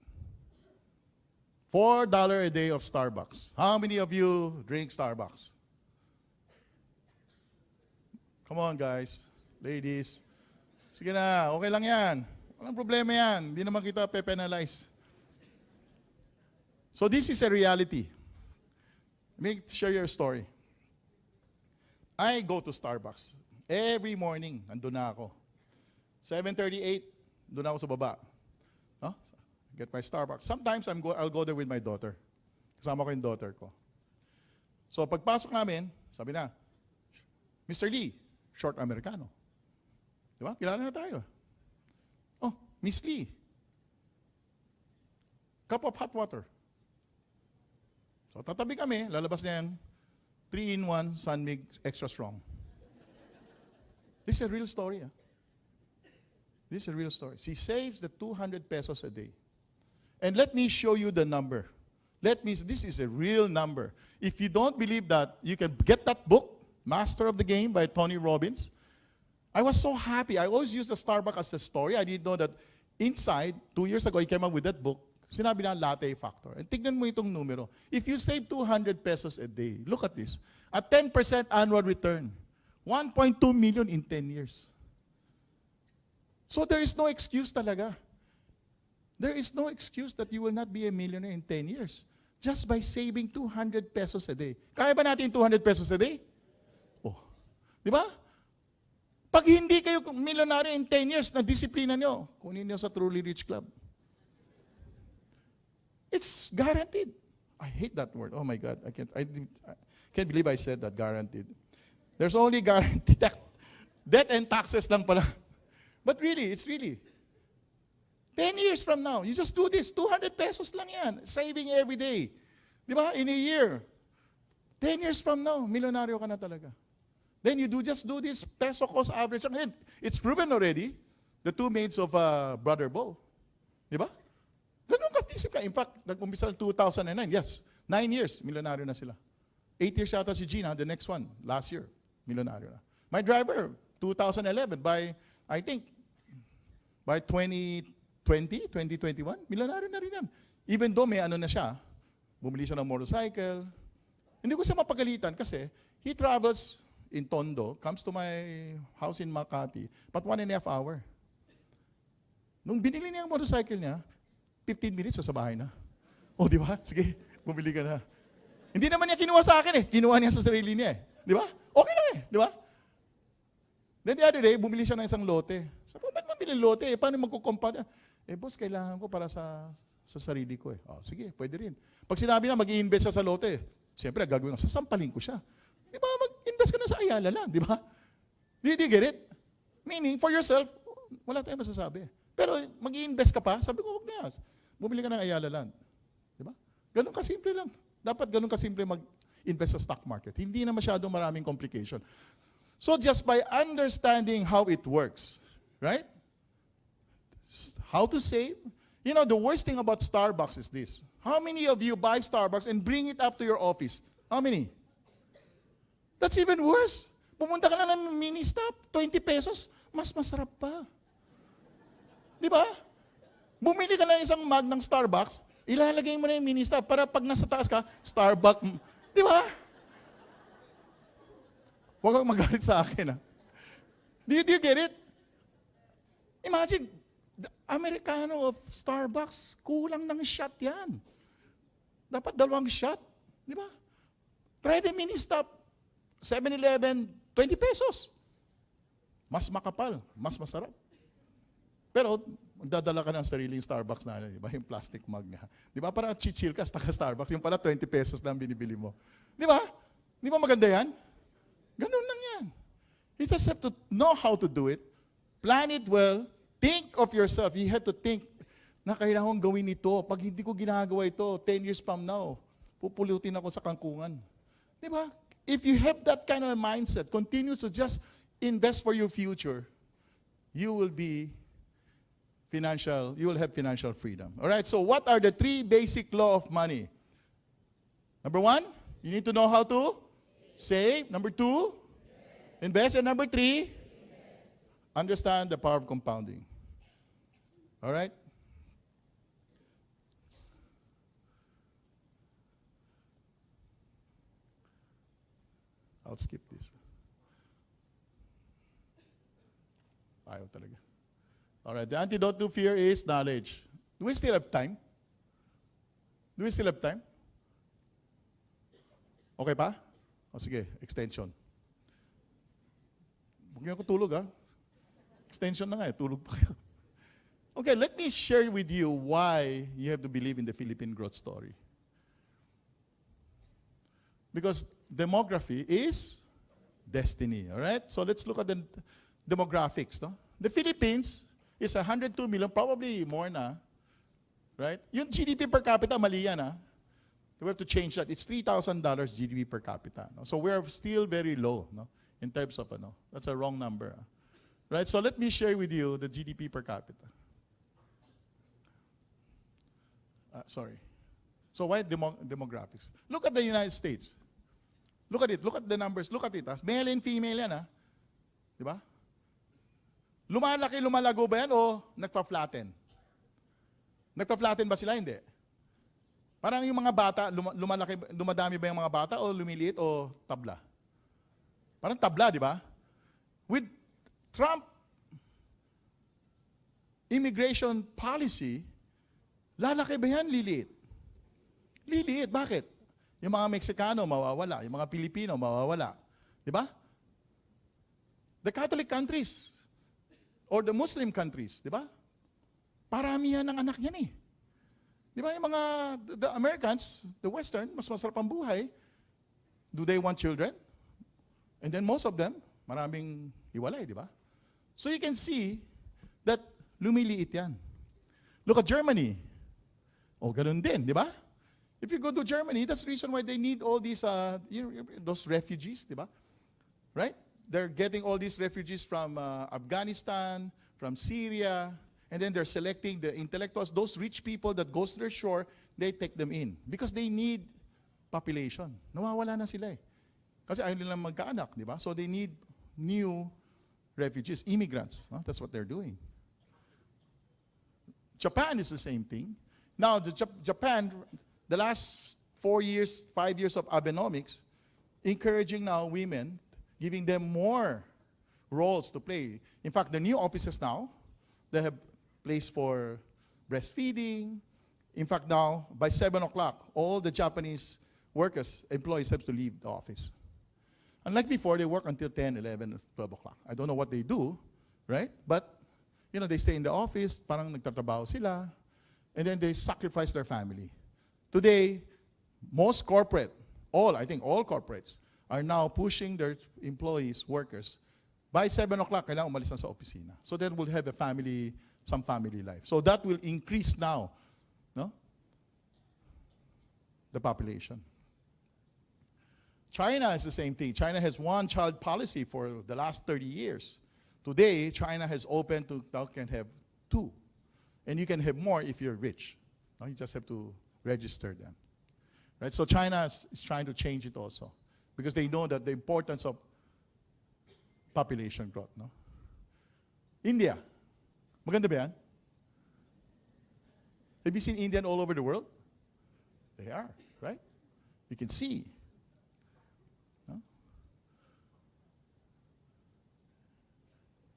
J: $4 a day of Starbucks. How many of you drink Starbucks? Come on, guys. Ladies. Sige na, okay lang yan. Walang problema yan. Hindi naman kita pe-penalize. So this is a reality. Let me share your story. I go to Starbucks. Every morning, nandun na ako. 7:38, doon ako sa baba. No? Get my Starbucks. Sometimes I'll go there with my daughter. Kasama ko yung daughter ko. So pagpasok namin, sabi na, Mr. Lee, short Americano. Di ba? Kilala na tayo. Oh, Miss Lee. Cup of hot water. So tatabi kami, lalabas na yan, 3-in-1 Sunmig Extra Strong. This is a real story. This is a real story. She saves the 200 pesos a day. And let me show you the number. This is a real number. If you don't believe that, you can get that book, Master of the Game by Tony Robbins. I was so happy. I always use the Starbucks as the story. I didn't know that inside, 2 years ago, he came up with that book. Sinabi na latte factor. And tignan mo itong numero. If you save 200 pesos a day, look at this. A 10% annual return. 1.2 million in 10 years. So there is no excuse talaga. There is no excuse that you will not be a millionaire in 10 years just by saving 200 pesos a day. Kaya ba natin 200 pesos a day? Oh. Di ba? Pag hindi kayo millionaire in 10 years, na disiplina nyo, kunin nyo sa Truly Rich Club. It's guaranteed. I hate that word. Oh my God. I can't believe I said that, guaranteed. There's only guaranteed debt and taxes lang pala. But really, it's really. 10 years from now, you just do this. 200 pesos lang yan. Saving every day. Di ba? In a year. 10 years from now, milyonaryo ka na talaga. Then you just do this peso cost average. It's proven already. The 2 maids of Brother Bo. Di ba? Ganun ka-discipline. In fact, nag-umpisa ng 2009. Yes, 9 years, milyonaryo na sila. 8 years yata si Gina, the next one, last year, milyonaryo na. My driver, 2011, I think, by 2021, milyonaryo na rin yan. Even though may ano na siya, bumili siya ng motorcycle. Hindi ko siya mapagalitan kasi he travels in Tondo, comes to my house in Makati, but 1.5 hours. Nung binili niya ang motorcycle niya, 15 minutes sa bahay na. O, di ba? Sige, bumili ka na. Hindi naman niya kinuha sa akin eh. Kinuha niya sa sarili niya eh. Di ba? Okay lang eh. Di ba? Then the other day, bumili siya ng isang lote. Sabi ko, ba't mabili lote eh? Paano magkukompound? Eh, boss, kailangan ko para sa sarili ko eh. Oh, sige, pwede rin. Pag sinabi na mag-i-invest siya sa lote, siyempre, gagawin ko, sasampalin ko siya. Di ba? Mag-invest ka na sa Ayala lang, di ba? Did you get it? Meaning, for yourself, wala tayong masasabi. Pero mag-i-invest ka pa, sabi ko, huwag na. Bumili ka ng Ayala Land. Di ba? Ganun kasimple lang. Dapat ganun kasimple mag-invest sa stock market. Hindi na masyadong maraming complication. So just by understanding how it works, right? How to save. You know, the worst thing about Starbucks is this. How many of you buy Starbucks and bring it up to your office? How many? That's even worse. Pumunta ka na ng mini stop, 20 pesos, mas masarap pa. Di ba? Bumili ka na isang mug ng Starbucks, ilalagay mo na yung mini stop para pag nasa taas ka, Starbucks. Di ba? Huwag kang magalit sa akin. Do you get it? Imagine, the Americano of Starbucks, kulang ng shot yan. Dapat 2 shot. Di ba? Try the mini stop. 7-Eleven, 20 pesos. Mas makapal, mas masarap. Pero, magdadala ka ng sariling Starbucks na, di ba? Yung plastic mug niya. Di ba? Para chill ka sa Starbucks, yung pala 20 pesos lang binibili mo. Di ba? Di ba maganda yan? Ganun lang yan. You just have to know how to do it. Plan it well. Think of yourself. You have to think na kailangan kong gawin ito. Pag hindi ko ginagawa ito, 10 years from now, pupulutin ako sa kangkungan. Di ba? If you have that kind of mindset, continue to just invest for your future, you will have financial freedom. All right, so what are the 3 basic law of money? Number 1, you need to know how to save. Number 2, invest. And number 3, understand the power of compounding. All right? I'll skip this. Ayaw talaga. All right, the antidote to fear is knowledge. Do we still have time? Do we still have time? Okay pa? O sige, extension. Huwag niyo ako tulog ha. Extension na nga eh, tulog pa kayo. Okay, let me share with you why you have to believe in the Philippine growth story. Because demography is destiny, all right? So let's look at the demographics. No? The Philippines is 102 million, probably more na, right? Yung GDP per capita, mali yan ha. We have to change that. It's $3,000 GDP per capita. No? So we're still very low no? In terms of, that's a wrong number. Right? So let me share with you the GDP per capita. Sorry. So why demographics? Look at the United States. Look at it. Look at the numbers. Look at it. Male and female yan, ha? Di ba? Lumalaki, lumalago ba yan o nagpa-flatten? Nagpa-flatten ba sila? Hindi. Parang yung mga bata, lumalaki, dumadami ba yung mga bata o lumiliit o tabla? Parang tabla, di ba? With Trump immigration policy, lalaki ba yan? Liliit. Liliit. Bakit? Yung mga Meksikano, mawawala. Yung mga Pilipino, mawawala. Di ba? The Catholic countries or the Muslim countries, di ba? Paramihan ng anak yan eh. Di ba? Yung mga, the Americans, the Western, mas masarap ang buhay. Do they want children? And then most of them, maraming hiwalay, di ba? So you can see that lumiliit yan. Look at Germany. O, ganun din, di ba? If you go to Germany, that's the reason why they need all these, those refugees, di ba? Right? They're getting all these refugees from Afghanistan, from Syria, and then they're selecting the intellectuals, those rich people that goes to their shore, they take them in. Because they need population. Nawawala na sila eh. Kasi ayaw nilang magkaanak, di ba? So they need new refugees, immigrants. Huh? That's what they're doing. Japan is the same thing. Now, Japan, the last 4 years, 5 years of Abenomics, encouraging now women, giving them more roles to play. In fact, the new offices now, they have place for breastfeeding, In fact, now, by 7 o'clock, all the Japanese workers, employees have to leave the office. Unlike before, they work until 10, 11, 12 o'clock. I don't know what they do, right? But, they stay in the office, parang nagtatrabaho sila, and then they sacrifice their family. Today, most corporate, I think all corporates, are now pushing their employees, workers, by 7 o'clock, kailangan umalis na sa opisina. So then we'll have some family life. So that will increase now, the population. China is the same thing. China has one-child policy for the last 30 years. Today, China has opened to now can have 2. And you can have more if you're rich. Now you just have to register them. Right? So China is trying to change it also because they know that the importance of population growth. No? India. Maganda ba yan? Have you seen Indian all over the world? They are, right? You can see. No?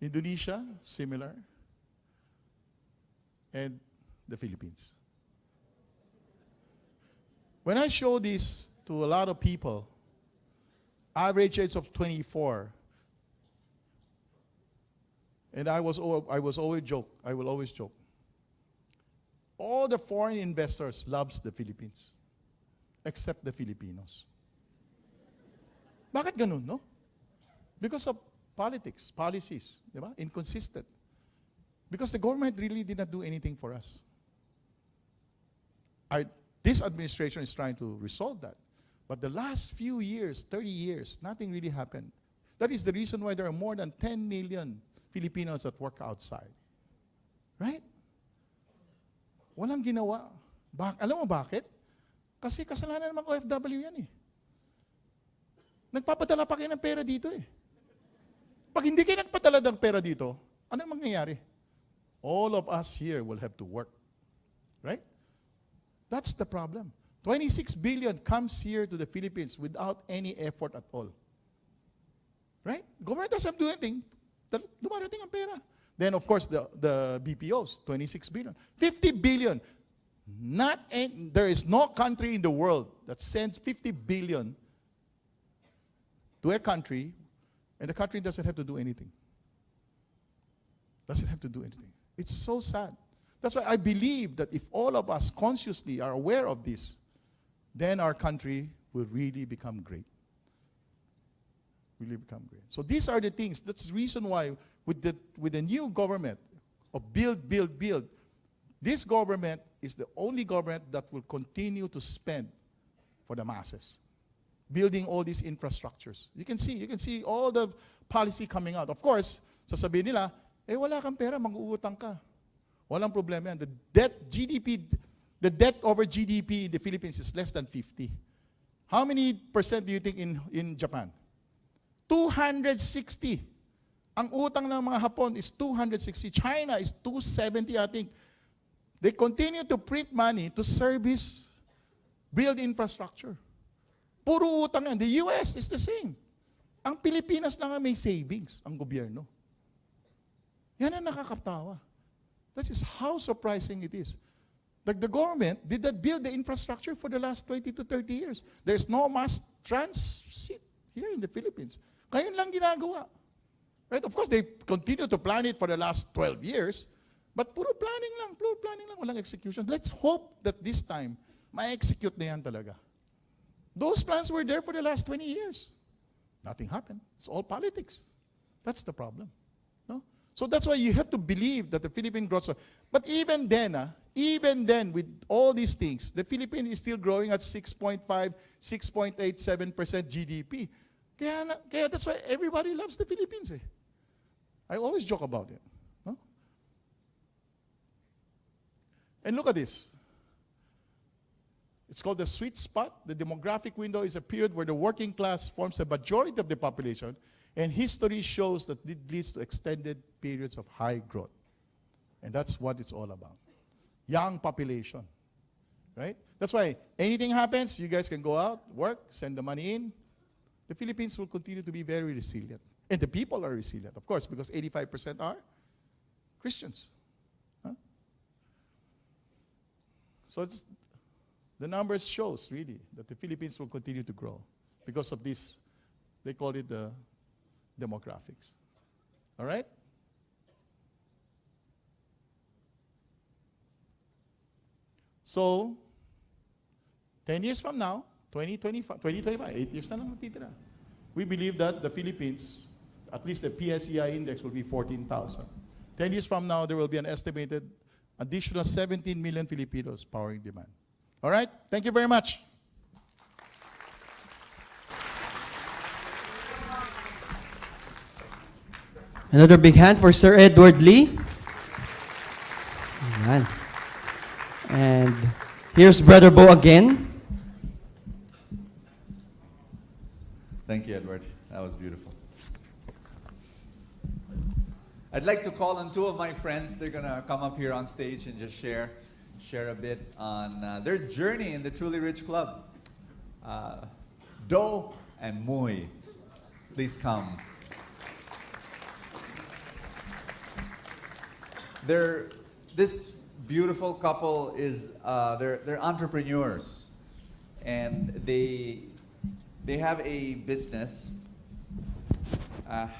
J: Indonesia, similar. And the Philippines. When I show this to a lot of people, average age of 24, and I will always joke, all the foreign investors loves the Philippines, except the Filipinos. Bakit ganun, no? Because of politics, policies, di ba? Inconsistent. Because the government really did not do anything for us. This administration is trying to resolve that. But the last few years, 30 years, nothing really happened. That is the reason why there are more than 10 million Filipinos that work outside. Right? Walang ginawa. Alam mo bakit? Kasi kasalanan naman OFW yan eh. Nagpapadala pa kayo ng pera dito eh. Pag hindi kayo nagpadala ng pera dito, ano mangyayari? All of us here will have to work. Right? That's the problem. 26 billion comes here to the Philippines without any effort at all. Right? Government doesn't do anything. Dumarating ang pera. Then, of course, the BPOs, 26 billion. 50 billion. There is no country in the world that sends 50 billion to a country, and the country doesn't have to do anything. Doesn't have to do anything. It's so sad. That's why I believe that if all of us consciously are aware of this, then our country will really become great. Really become great. So these are the things. That's the reason why with the new government of build, build, build, this government is the only government that will continue to spend for the masses. Building all these infrastructures. You can see all the policy coming out. Of course, sasabihin nila, wala kang pera, mag-uutang ka. Walang problema yan. The debt over GDP in the Philippines is less than 50. How many percent do you think in Japan? 260. Ang utang ng mga Hapon is 260. China is 270, I think. They continue to print money to service, build infrastructure. Puro utang yan. The US is the same. Ang Pilipinas na nga may savings, ang gobyerno. Yan ang nakakatawa. That is how surprising it is. Like the government did not build the infrastructure for the last 20 to 30 years. There's no mass transit here in the Philippines. Ngayon lang ginagawa. Right? Of course, they continue to plan it for the last 12 years, but puro planning lang, walang execution. Let's hope that this time, ma-execute na yan talaga. Those plans were there for the last 20 years. Nothing happened. It's all politics. That's the problem. No? So that's why you have to believe that the Philippine growth. But even then, with all these things, the Philippines is still growing at 6.5, 6.87% GDP. Kaya that's why everybody loves the Philippines. Eh. I always joke about it. No? And look at this. It's called the sweet spot. The demographic window is a period where the working class forms a majority of the population, and history shows that it leads to extended periods of high growth. And that's what it's all about. Young population. Right? That's why anything happens, you guys can go out, work, send the money in. The Philippines will continue to be very resilient. And the people are resilient, of course, because 85% are Christians. Huh? So the numbers shows really that the Philippines will continue to grow because of this, they call it the demographics. All right? So, 10 years from now, 2025, 8 years na lang matitira. We believe that the Philippines, at least the PSEI index will be 14,000. 10 years from now, there will be an estimated additional 17 million Filipinos powering demand. All right? Thank you very much.
I: Another big hand for Sir Edward Lee. Ayan. And here's Brother Bo again.
A: Thank you, Edward. That was beautiful. I'd like to call on two of my friends. They're going to come up here on stage and just share a bit on their journey in the Truly Rich Club. Do and Muy, please come. This beautiful couple is they're entrepreneurs, and they have a business,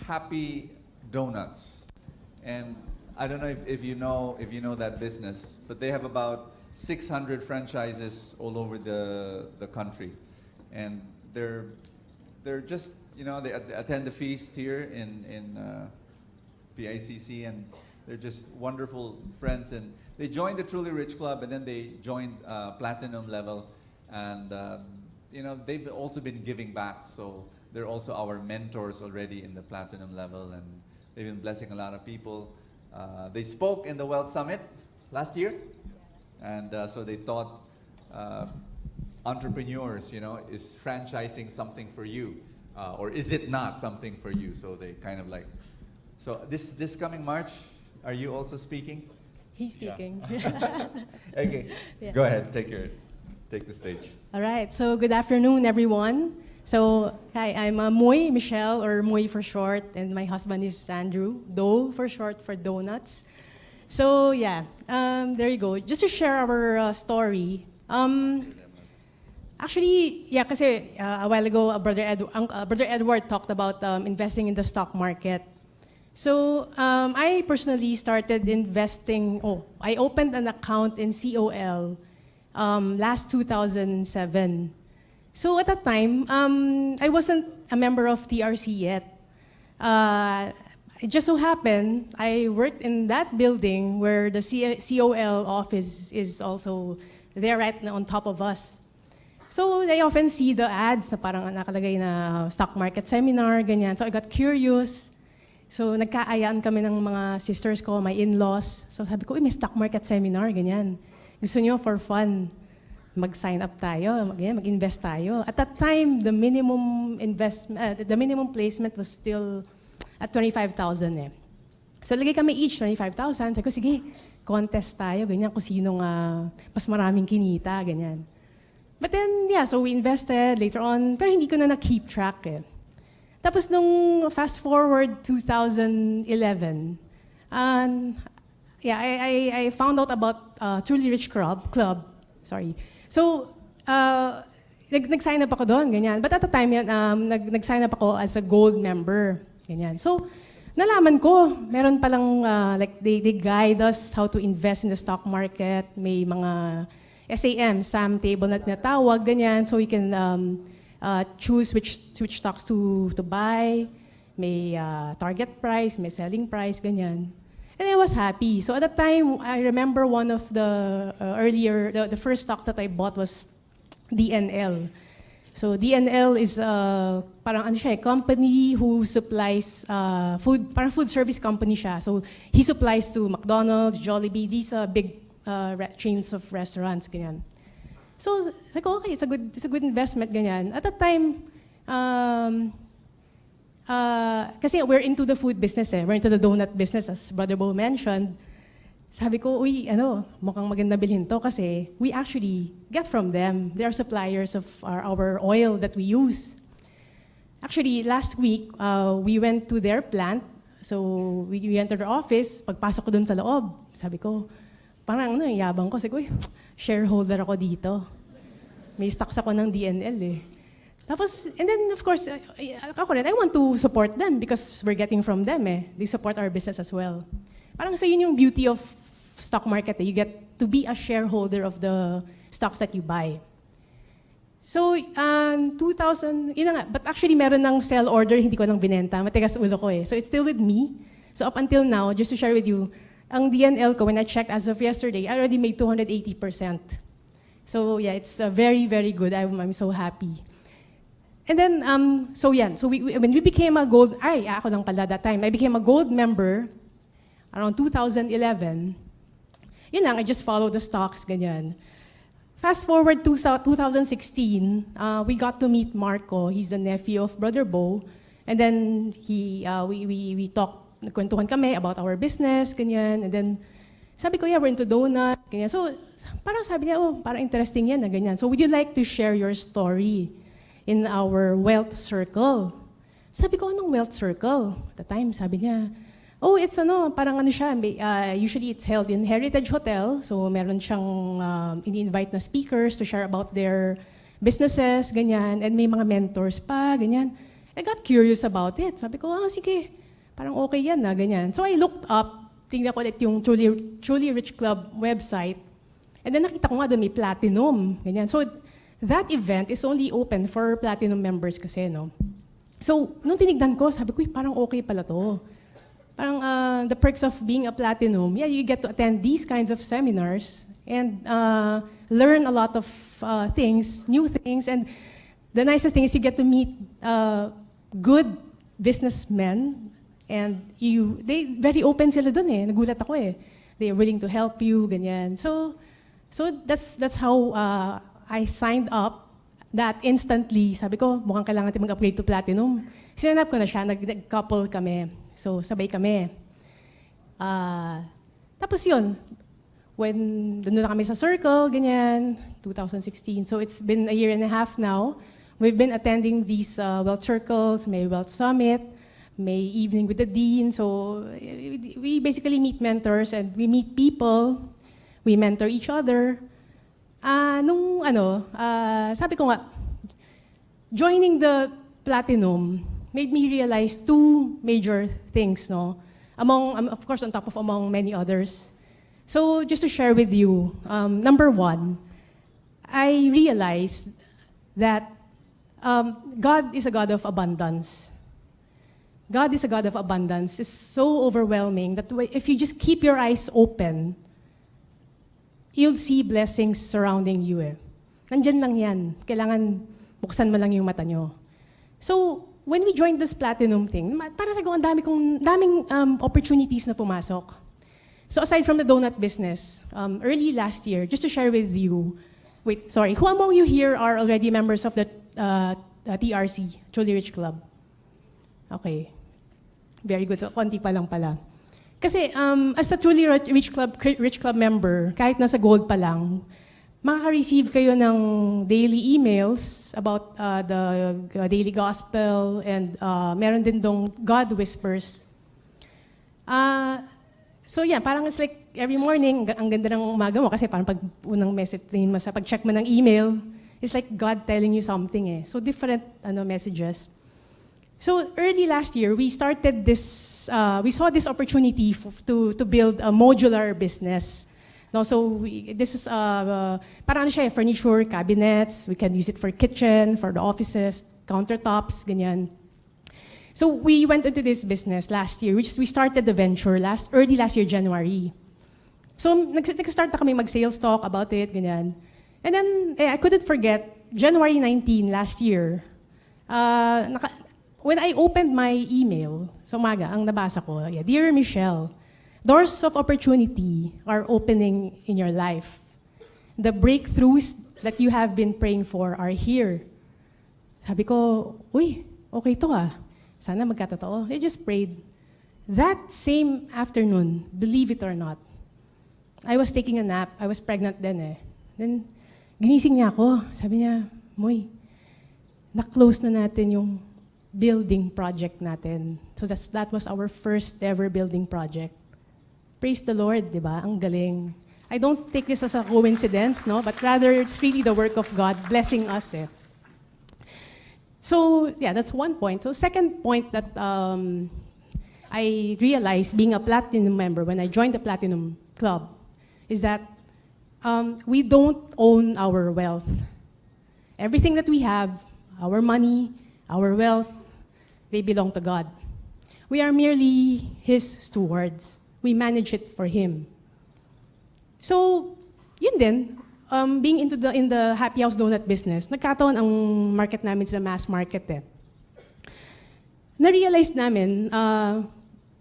A: Happy Donuts, and I don't know if you know that business, but they have about 600 franchises all over the country, and they're just they attend the feast here in PICC, and they're just wonderful friends, and they joined the Truly Rich Club, and then they joined Platinum level, and they've also been giving back, so they're also our mentors already in the Platinum level, and they've been blessing a lot of people. They spoke in the Wealth Summit last year, and so they taught entrepreneurs, is franchising something for you, or is it not something for you? So they kind of so this coming March, are you also speaking?
K: He's speaking.
A: Okay,
K: Yeah.
A: Go ahead, take the stage.
K: All right, so good afternoon, everyone. So, hi, I'm Muy Michelle, or Muy for short, and my husband is Andrew, Do for short for donuts. So, yeah, there you go. Just to share our story. Actually, yeah, kasi a while ago, Brother Edward talked about investing in the stock market. So, I personally started investing, I opened an account in COL last 2007. So at that time, I wasn't a member of TRC yet. It just so happened, I worked in that building where the COL office is also there right on top of us. So I often see the ads na parang nakalagay na stock market seminar, ganyan. So I got curious. So nagkaayaan kami ng mga sisters ko, my in-laws. So sabi ko, may stock market seminar, ganyan. Gusto nyo for fun, mag-sign up tayo, mag-invest tayo. At that time, the minimum placement was still at 25,000 eh. So lagay kami each 25,000. Sabi ko, sige, contest tayo, ganyan, kung sinong mas maraming kinita, ganyan. But then, yeah, so we invested later on, pero hindi ko na na-keep track eh. Tapos nung fast forward 2011, I found out about Truly Rich Club. Sorry. So, nag-sign up ako doon, ganyan. But at the time, nag-sign up ako as a gold member, ganyan. So, nalaman ko, meron palang, they guide us how to invest in the stock market. May mga SAM table na tinatawag, ganyan. So, you can choose which stocks to buy. May target price, may selling price, ganyan. And I was happy. So at that time, I remember one of the the first stocks that I bought was DNL. So DNL is parang a company who supplies food, parang food service company siya. So he supplies to McDonald's, Jollibee, these big chains of restaurants, ganyan. So sabi ko, okay, it's a good investment, ganyan. At that time, kasi we're into the food business eh. We're into the donut business, as Brother Bo mentioned. Sabi ko, mukhang maganda bilhin to kasi we actually get from them. They are suppliers of our oil that we use. Actually, last week, we went to their plant. So we entered their office. Pagpasok ko dun sa loob, sabi ko, parang yabang ko. Sabi ko, shareholder ako dito. May stocks ako ng DNL eh. Tapos, and then of course, ako rin, I want to support them because we're getting from them eh. They support our business as well. Parang sa yun yung beauty of stock market eh. You get to be a shareholder of the stocks that you buy. So, 2000, yun na nga, but actually meron ng sell order, hindi ko nang binenta, matigas ulo ko eh. So it's still with me. So up until now, just to share with you, ang DNL ko, when I checked as of yesterday, I already made 280%. So yeah, it's very, very good. I'm so happy. And then, so yan. So when we became a gold, ako lang pala that time, I became a gold member around 2011. Yun lang, I just followed the stocks, ganyan. Fast forward to 2016, we got to meet Marco. He's the nephew of Brother Bo. And then we talked, nagkwentuhan kami about our business, ganyan. And then sabi ko, yeah, we're into donut, ganyan. So parang sabi niya, parang interesting yan, ganyan. So would you like to share your story in our wealth circle? Sabi ko, anong wealth circle? At the time, sabi niya, it's parang siya, usually it's held in Heritage Hotel, so meron siyang ini-invite na speakers to share about their businesses, ganyan, and may mga mentors pa, ganyan. I got curious about it. Sabi ko, sige, parang okay yan na, ganyan. So I looked up, tingnan ko ulit yung Truly Rich Club website, and then nakita ko nga doon may platinum, ganyan. So that event is only open for platinum members kasi, no? So nung tinignan ko, sabi ko, parang okay pala to. Parang the perks of being a platinum, yeah, you get to attend these kinds of seminars and learn a lot of things, new things, and the nicest thing is you get to meet good businessmen, and they very open sila dun eh. Nagulat ako eh. They are willing to help you, ganyan. So that's how I signed up. That instantly, sabi ko, mukhang kailangan natin mag-upgrade to platinum. Sinanap ko na siya, nag-couple kami. So, sabay kami. Tapos yun, when doon na kami sa circle, ganyan, 2016. So, it's been a year and a half now. We've been attending these wealth circles, may wealth summit, may evening with the dean. So, we basically meet mentors and we meet people. We mentor each other. Sabi ko nga, joining the platinum made me realize two major things, no? Of course, on top of among many others. So, just to share with you, number one, I realized that God is a God of abundance. God is a God of abundance. It's so overwhelming that if you just keep your eyes open, you'll see blessings surrounding you eh. Nandyan lang yan. Kailangan buksan mo lang yung mata nyo. So, when we joined this platinum thing, para sa ang daming opportunities na pumasok. So aside from the donut business, early last year, just to share with you, who among you here are already members of the TRC, Truly Rich Club? Okay. Very good. So, konti pa lang pala. Kasi as a Truly Rich Club member, kahit nasa gold pa lang, makaka-receive kayo ng daily emails about the daily gospel and meron din dong God Whispers. So yeah, parang it's like every morning, ang ganda ng umaga mo kasi parang pag unang message tingin mo sa pag-check mo ng email, it's like God telling you something eh. So different messages. So early last year, we started this, we saw this opportunity to build a modular business. No, so this is parang siya, furniture, cabinets. We can use it for kitchen, for the offices, countertops, ganyan. So we went into this business last year, which we started the venture early last year, January. So nag-start na kami mag-sales talk about it, ganyan. And then I couldn't forget January 19 last year. When I opened my email sa umaga, ang nabasa ko, Dear Michelle, doors of opportunity are opening in your life. The breakthroughs that you have been praying for are here. Sabi ko, uy, okay to ah. Sana magkatotoo. I just prayed. That same afternoon, believe it or not, I was taking a nap. I was pregnant then eh. Then, ginising niya ako. Sabi niya, Moy, na-close na natin yung building project natin. So that was our first ever building project. Praise the Lord, di ba? Ang galing. I don't take this as a coincidence, no, but rather it's really the work of God blessing us. So yeah, that's one point. So second point that I realized being a platinum member when I joined the Platinum Club is that we don't own our wealth. Everything that we have, our money, our wealth, they belong to God. We are merely His stewards. We manage it for Him. So, yun din, being in the Happy House Donut business, nagkataon ang market namin sa mass market. Na-realize namin,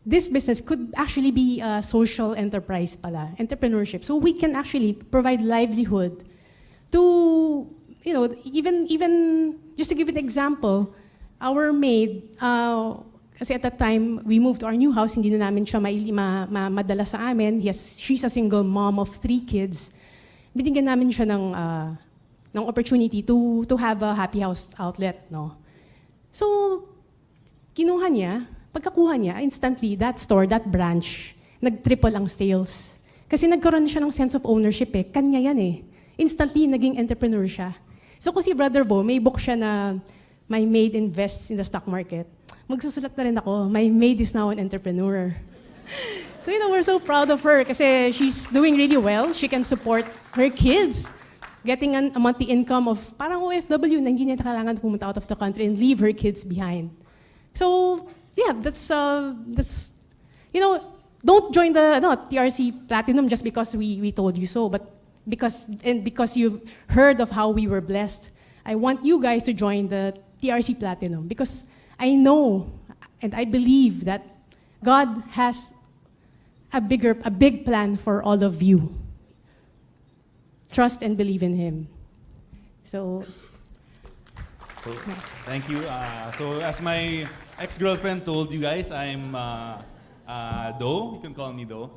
K: this business could actually be a social enterprise pala, entrepreneurship. So we can actually provide livelihood to, even just to give an example, our maid, kasi at that time, we moved to our new house, hindi na namin siya madala sa amin. She's a single mom of 3 kids. Binigyan namin siya ng opportunity to have a Happy House outlet, no? So, kinuha niya, pagkakuha niya, instantly, that store, that branch, nag-triple ang sales. Kasi nagkaroon siya ng sense of ownership Kanya yan Instantly, naging entrepreneur siya. So kung si Brother Bo, may book siya na My Maid Invests in the Stock Market. Magsusulat na rin ako, my maid is now an entrepreneur. So we're so proud of her kasi she's doing really well. She can support her kids, getting a monthly income of parang OFW na hindi niya kailangan pumunta out of the country and leave her kids behind. So, yeah, that's don't join the TRC Platinum just because we told you so, but because you've heard of how we were blessed. I want you guys to join the TRC Platinum because I know and I believe that God has a big plan for all of you. Trust and believe in Him. So
L: thank you. So as my ex-girlfriend told you guys, I'm Do. You can call me Do.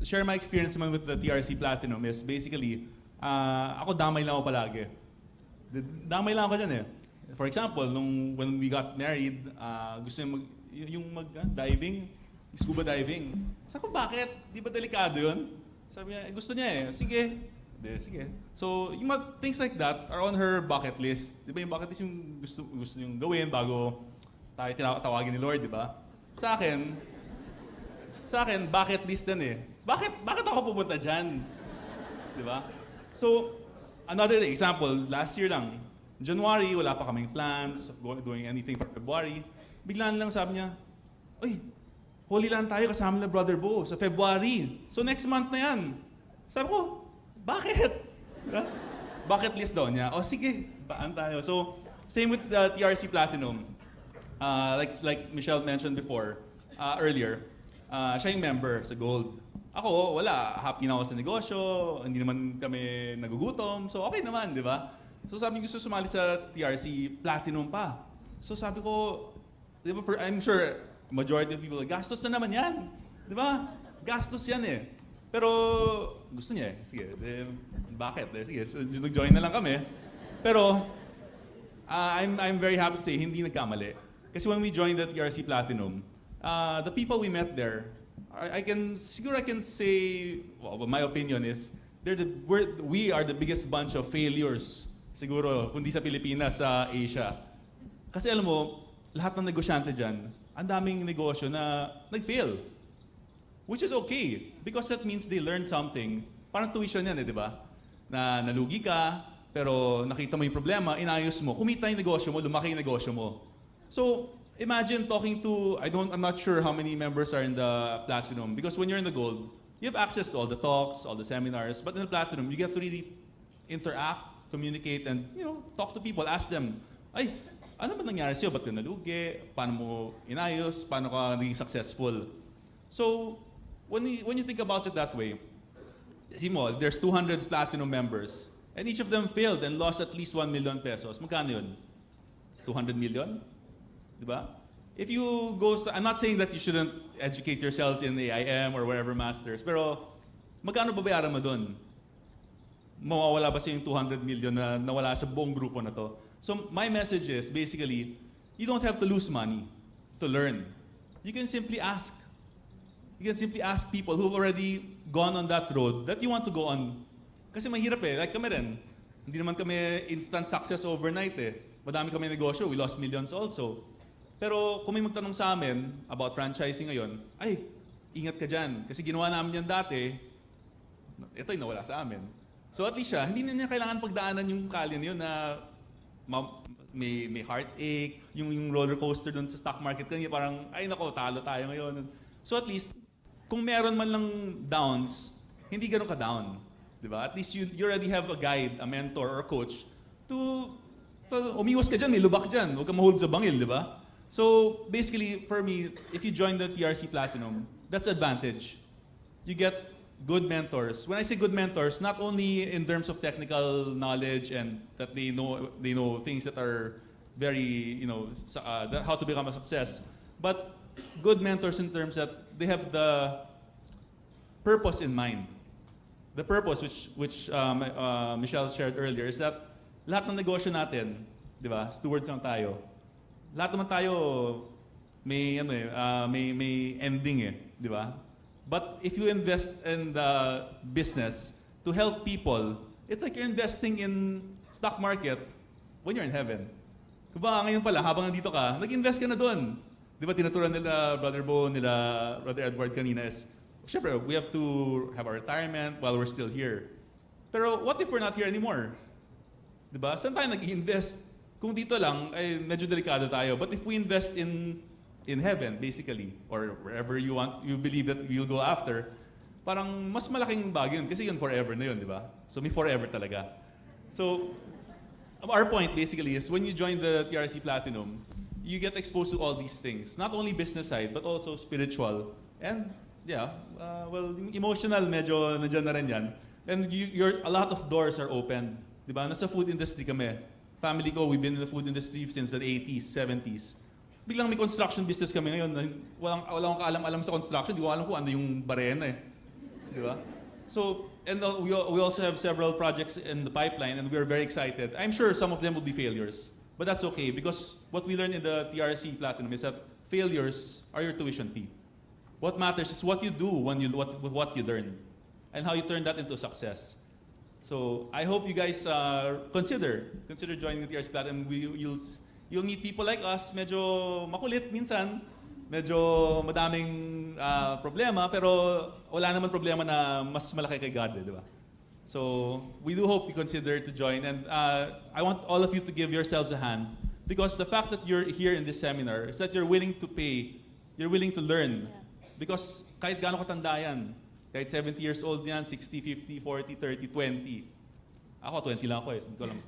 L: Share my experience naman with the TRC Platinum is basically, ako damay lang ako palagi. Damay lang ako dyan For example, when we got married, gusto niya diving, scuba diving. Sabi ko, bakit? Di ba delikado yun? Sabi niya, gusto niya Sige. Sige. So, yung things like that are on her bucket list. Di ba yung bucket list yung gusto niyong gawin bago tayo tawagin ni Lord, di ba? Sa akin, bucket list yan Bakit ako pupunta dyan? Di ba? So, another example, last year lang, January, wala pa kaming plans of doing anything for February. Biglaan lang sabi niya, "Uy, Holy Land tayo kasama na Brother Bo sa February. So next month na yan." Sabi ko, bakit? Bucket list daw niya. O sige, paan tayo. So, same with the TRC Platinum. Like Michelle mentioned before, earlier, siya yung member sa Gold. Ako, wala. Happy na ako sa negosyo. Hindi naman kami nagugutom. So, okay naman, di ba? So sabi niya gusto sumali sa TRC Platinum pa. So sabi ko, di ba, I'm sure majority of people, gastos na naman yan. Di ba? Gastos yan Pero gusto niya Sige, bakit? Sige, so, nag-join na lang kami. Pero I'm very happy to say, hindi nagkamali. Kasi when we joined the TRC Platinum, the people we met there, I can say, well, my opinion is, we are the biggest bunch of failures siguro, kundi sa Pilipinas, sa Asia. Kasi alam mo, lahat ng negosyante dyan, ang daming negosyo na nag-fail. Which is okay, because that means they learned something. Parang tuition yan di ba? Na nalugi ka, pero nakita mo yung problema, inayos mo, kumita yung negosyo mo, lumaki yung negosyo mo. So, imagine talking to, I'm not sure how many members are in the Platinum, because when you're in the Gold, you have access to all the talks, all the seminars, but in the Platinum, you get to really interact, communicate, and talk to people, ask them, ay, ano ba nangyari sa'yo? Ba't ka nalugi? Paano mo inayos? Paano ka naging successful? So, when you think about it that way, see mo, there's 200 Platinum members, and each of them failed and lost at least 1 million pesos. Magkano yun? 200 million? Diba? If you I'm not saying that you shouldn't educate yourselves in AIM or wherever masters, pero magkano babayaran mo dun? Mawawala ba siya yung 200 million na nawala sa buong grupo na to? So my message is basically, you don't have to lose money to learn. You can simply ask. You can simply ask people who've already gone on that road that you want to go on. Kasi mahirap eh, like kami rin. Hindi naman kami instant success overnight eh. Madami kami negosyo, we lost millions also. Pero kung may magtanong sa amin about franchising ngayon, ay, ingat ka dyan. Kasi ginawa namin yan dati, ito'y nawala sa amin. So at least siya, hindi na niya kailangan pagdaanan yung kalye na yun na may heartache, yung roller coaster dun sa stock market. Kanya parang, ay nako, talo tayo ngayon. So at least, kung meron man lang downs, hindi ganun ka-down. Diba? At least you already have a guide, a mentor, or coach to umiwas ka dyan, may lubak dyan. Huwag ka mahulog sa bangil, di ba? So basically, for me, if you join the TRC Platinum, that's advantage. You get good mentors. When I say good mentors, not only in terms of technical knowledge and that they know things that are very, how to become a success, but good mentors in terms that they have the purpose in mind. The purpose which Michelle shared earlier is that lahat ng negosyo natin, di ba, stewards lang tayo. Lahat naman tayo may ending eh, di ba? But if you invest in the business to help people, it's like you're investing in stock market when you're in heaven. Diba, ngayon pala, habang nandito ka, nag-invest ka na doon. Di ba, tinuturan nila Brother Bo, nila Brother Edward kanina is, syempre, we have to have our retirement while we're still here. Pero what if we're not here anymore? Di ba? Saan tayo nag-invest? Kung dito lang, ay medyo delikado tayo. But if we invest in heaven, basically, or wherever you believe that you'll go after, parang mas malaking bagay yun. Kasi yun forever na yun, di ba? So may forever talaga. So, our point basically is when you join the TRC Platinum, you get exposed to all these things. Not only business side, but also spiritual. And, emotional, medyo nandiyan na rin yan. And a lot of doors are open. Di ba? Nasa food industry kami. Family ko, we've been in the food industry since the 80s, 70s. Biglang may construction business kami ngayon. Walang akong kaalam-alam sa construction. Di ko alam kung ano yung barena eh. Di ba? So, and we also have several projects in the pipeline and we are very excited. I'm sure some of them will be failures. But that's okay because what we learned in the TRC Platinum is that failures are your tuition fee. What matters is what you do with what you learn and how you turn that into success. So, I hope you guys consider joining the TRC Platinum. You'll meet people like us, medyo makulit minsan, medyo madaming problema, pero wala naman problema na mas malaki kay God, di ba? So, we do hope you consider to join, and I want all of you to give yourselves a hand, because the fact that you're here in this seminar is that you're willing to pay, you're willing to learn, because kahit gaano katanda yan, kahit 70 years old yan, 60, 50, 40, 30, 20. Ako, 20 lang ako eh, hindi ko alam.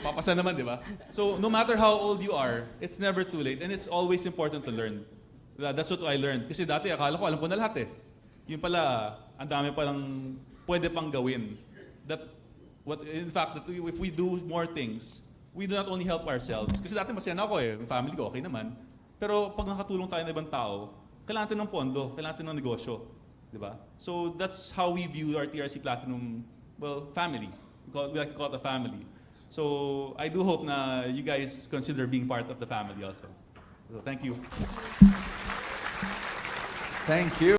L: Papasa naman, di ba? So, no matter how old you are, it's never too late. And it's always important to learn. That's what I learned. Kasi dati, akala ko, alam ko na lahat eh. Yun pala, ang dami palang pwede pang gawin. In fact, if we do more things, we do not only help ourselves. Kasi dati masaya na ako eh. Yung family ko, okay naman. Pero pag nakatulong tayo ng ibang tao, kailangan natin ng pondo, kailangan natin ng negosyo. Di ba? So, that's how we view our TRC Platinum, family. We like to call it a family. So I do hope na you guys consider being part of the family also. So thank you.
A: Thank you.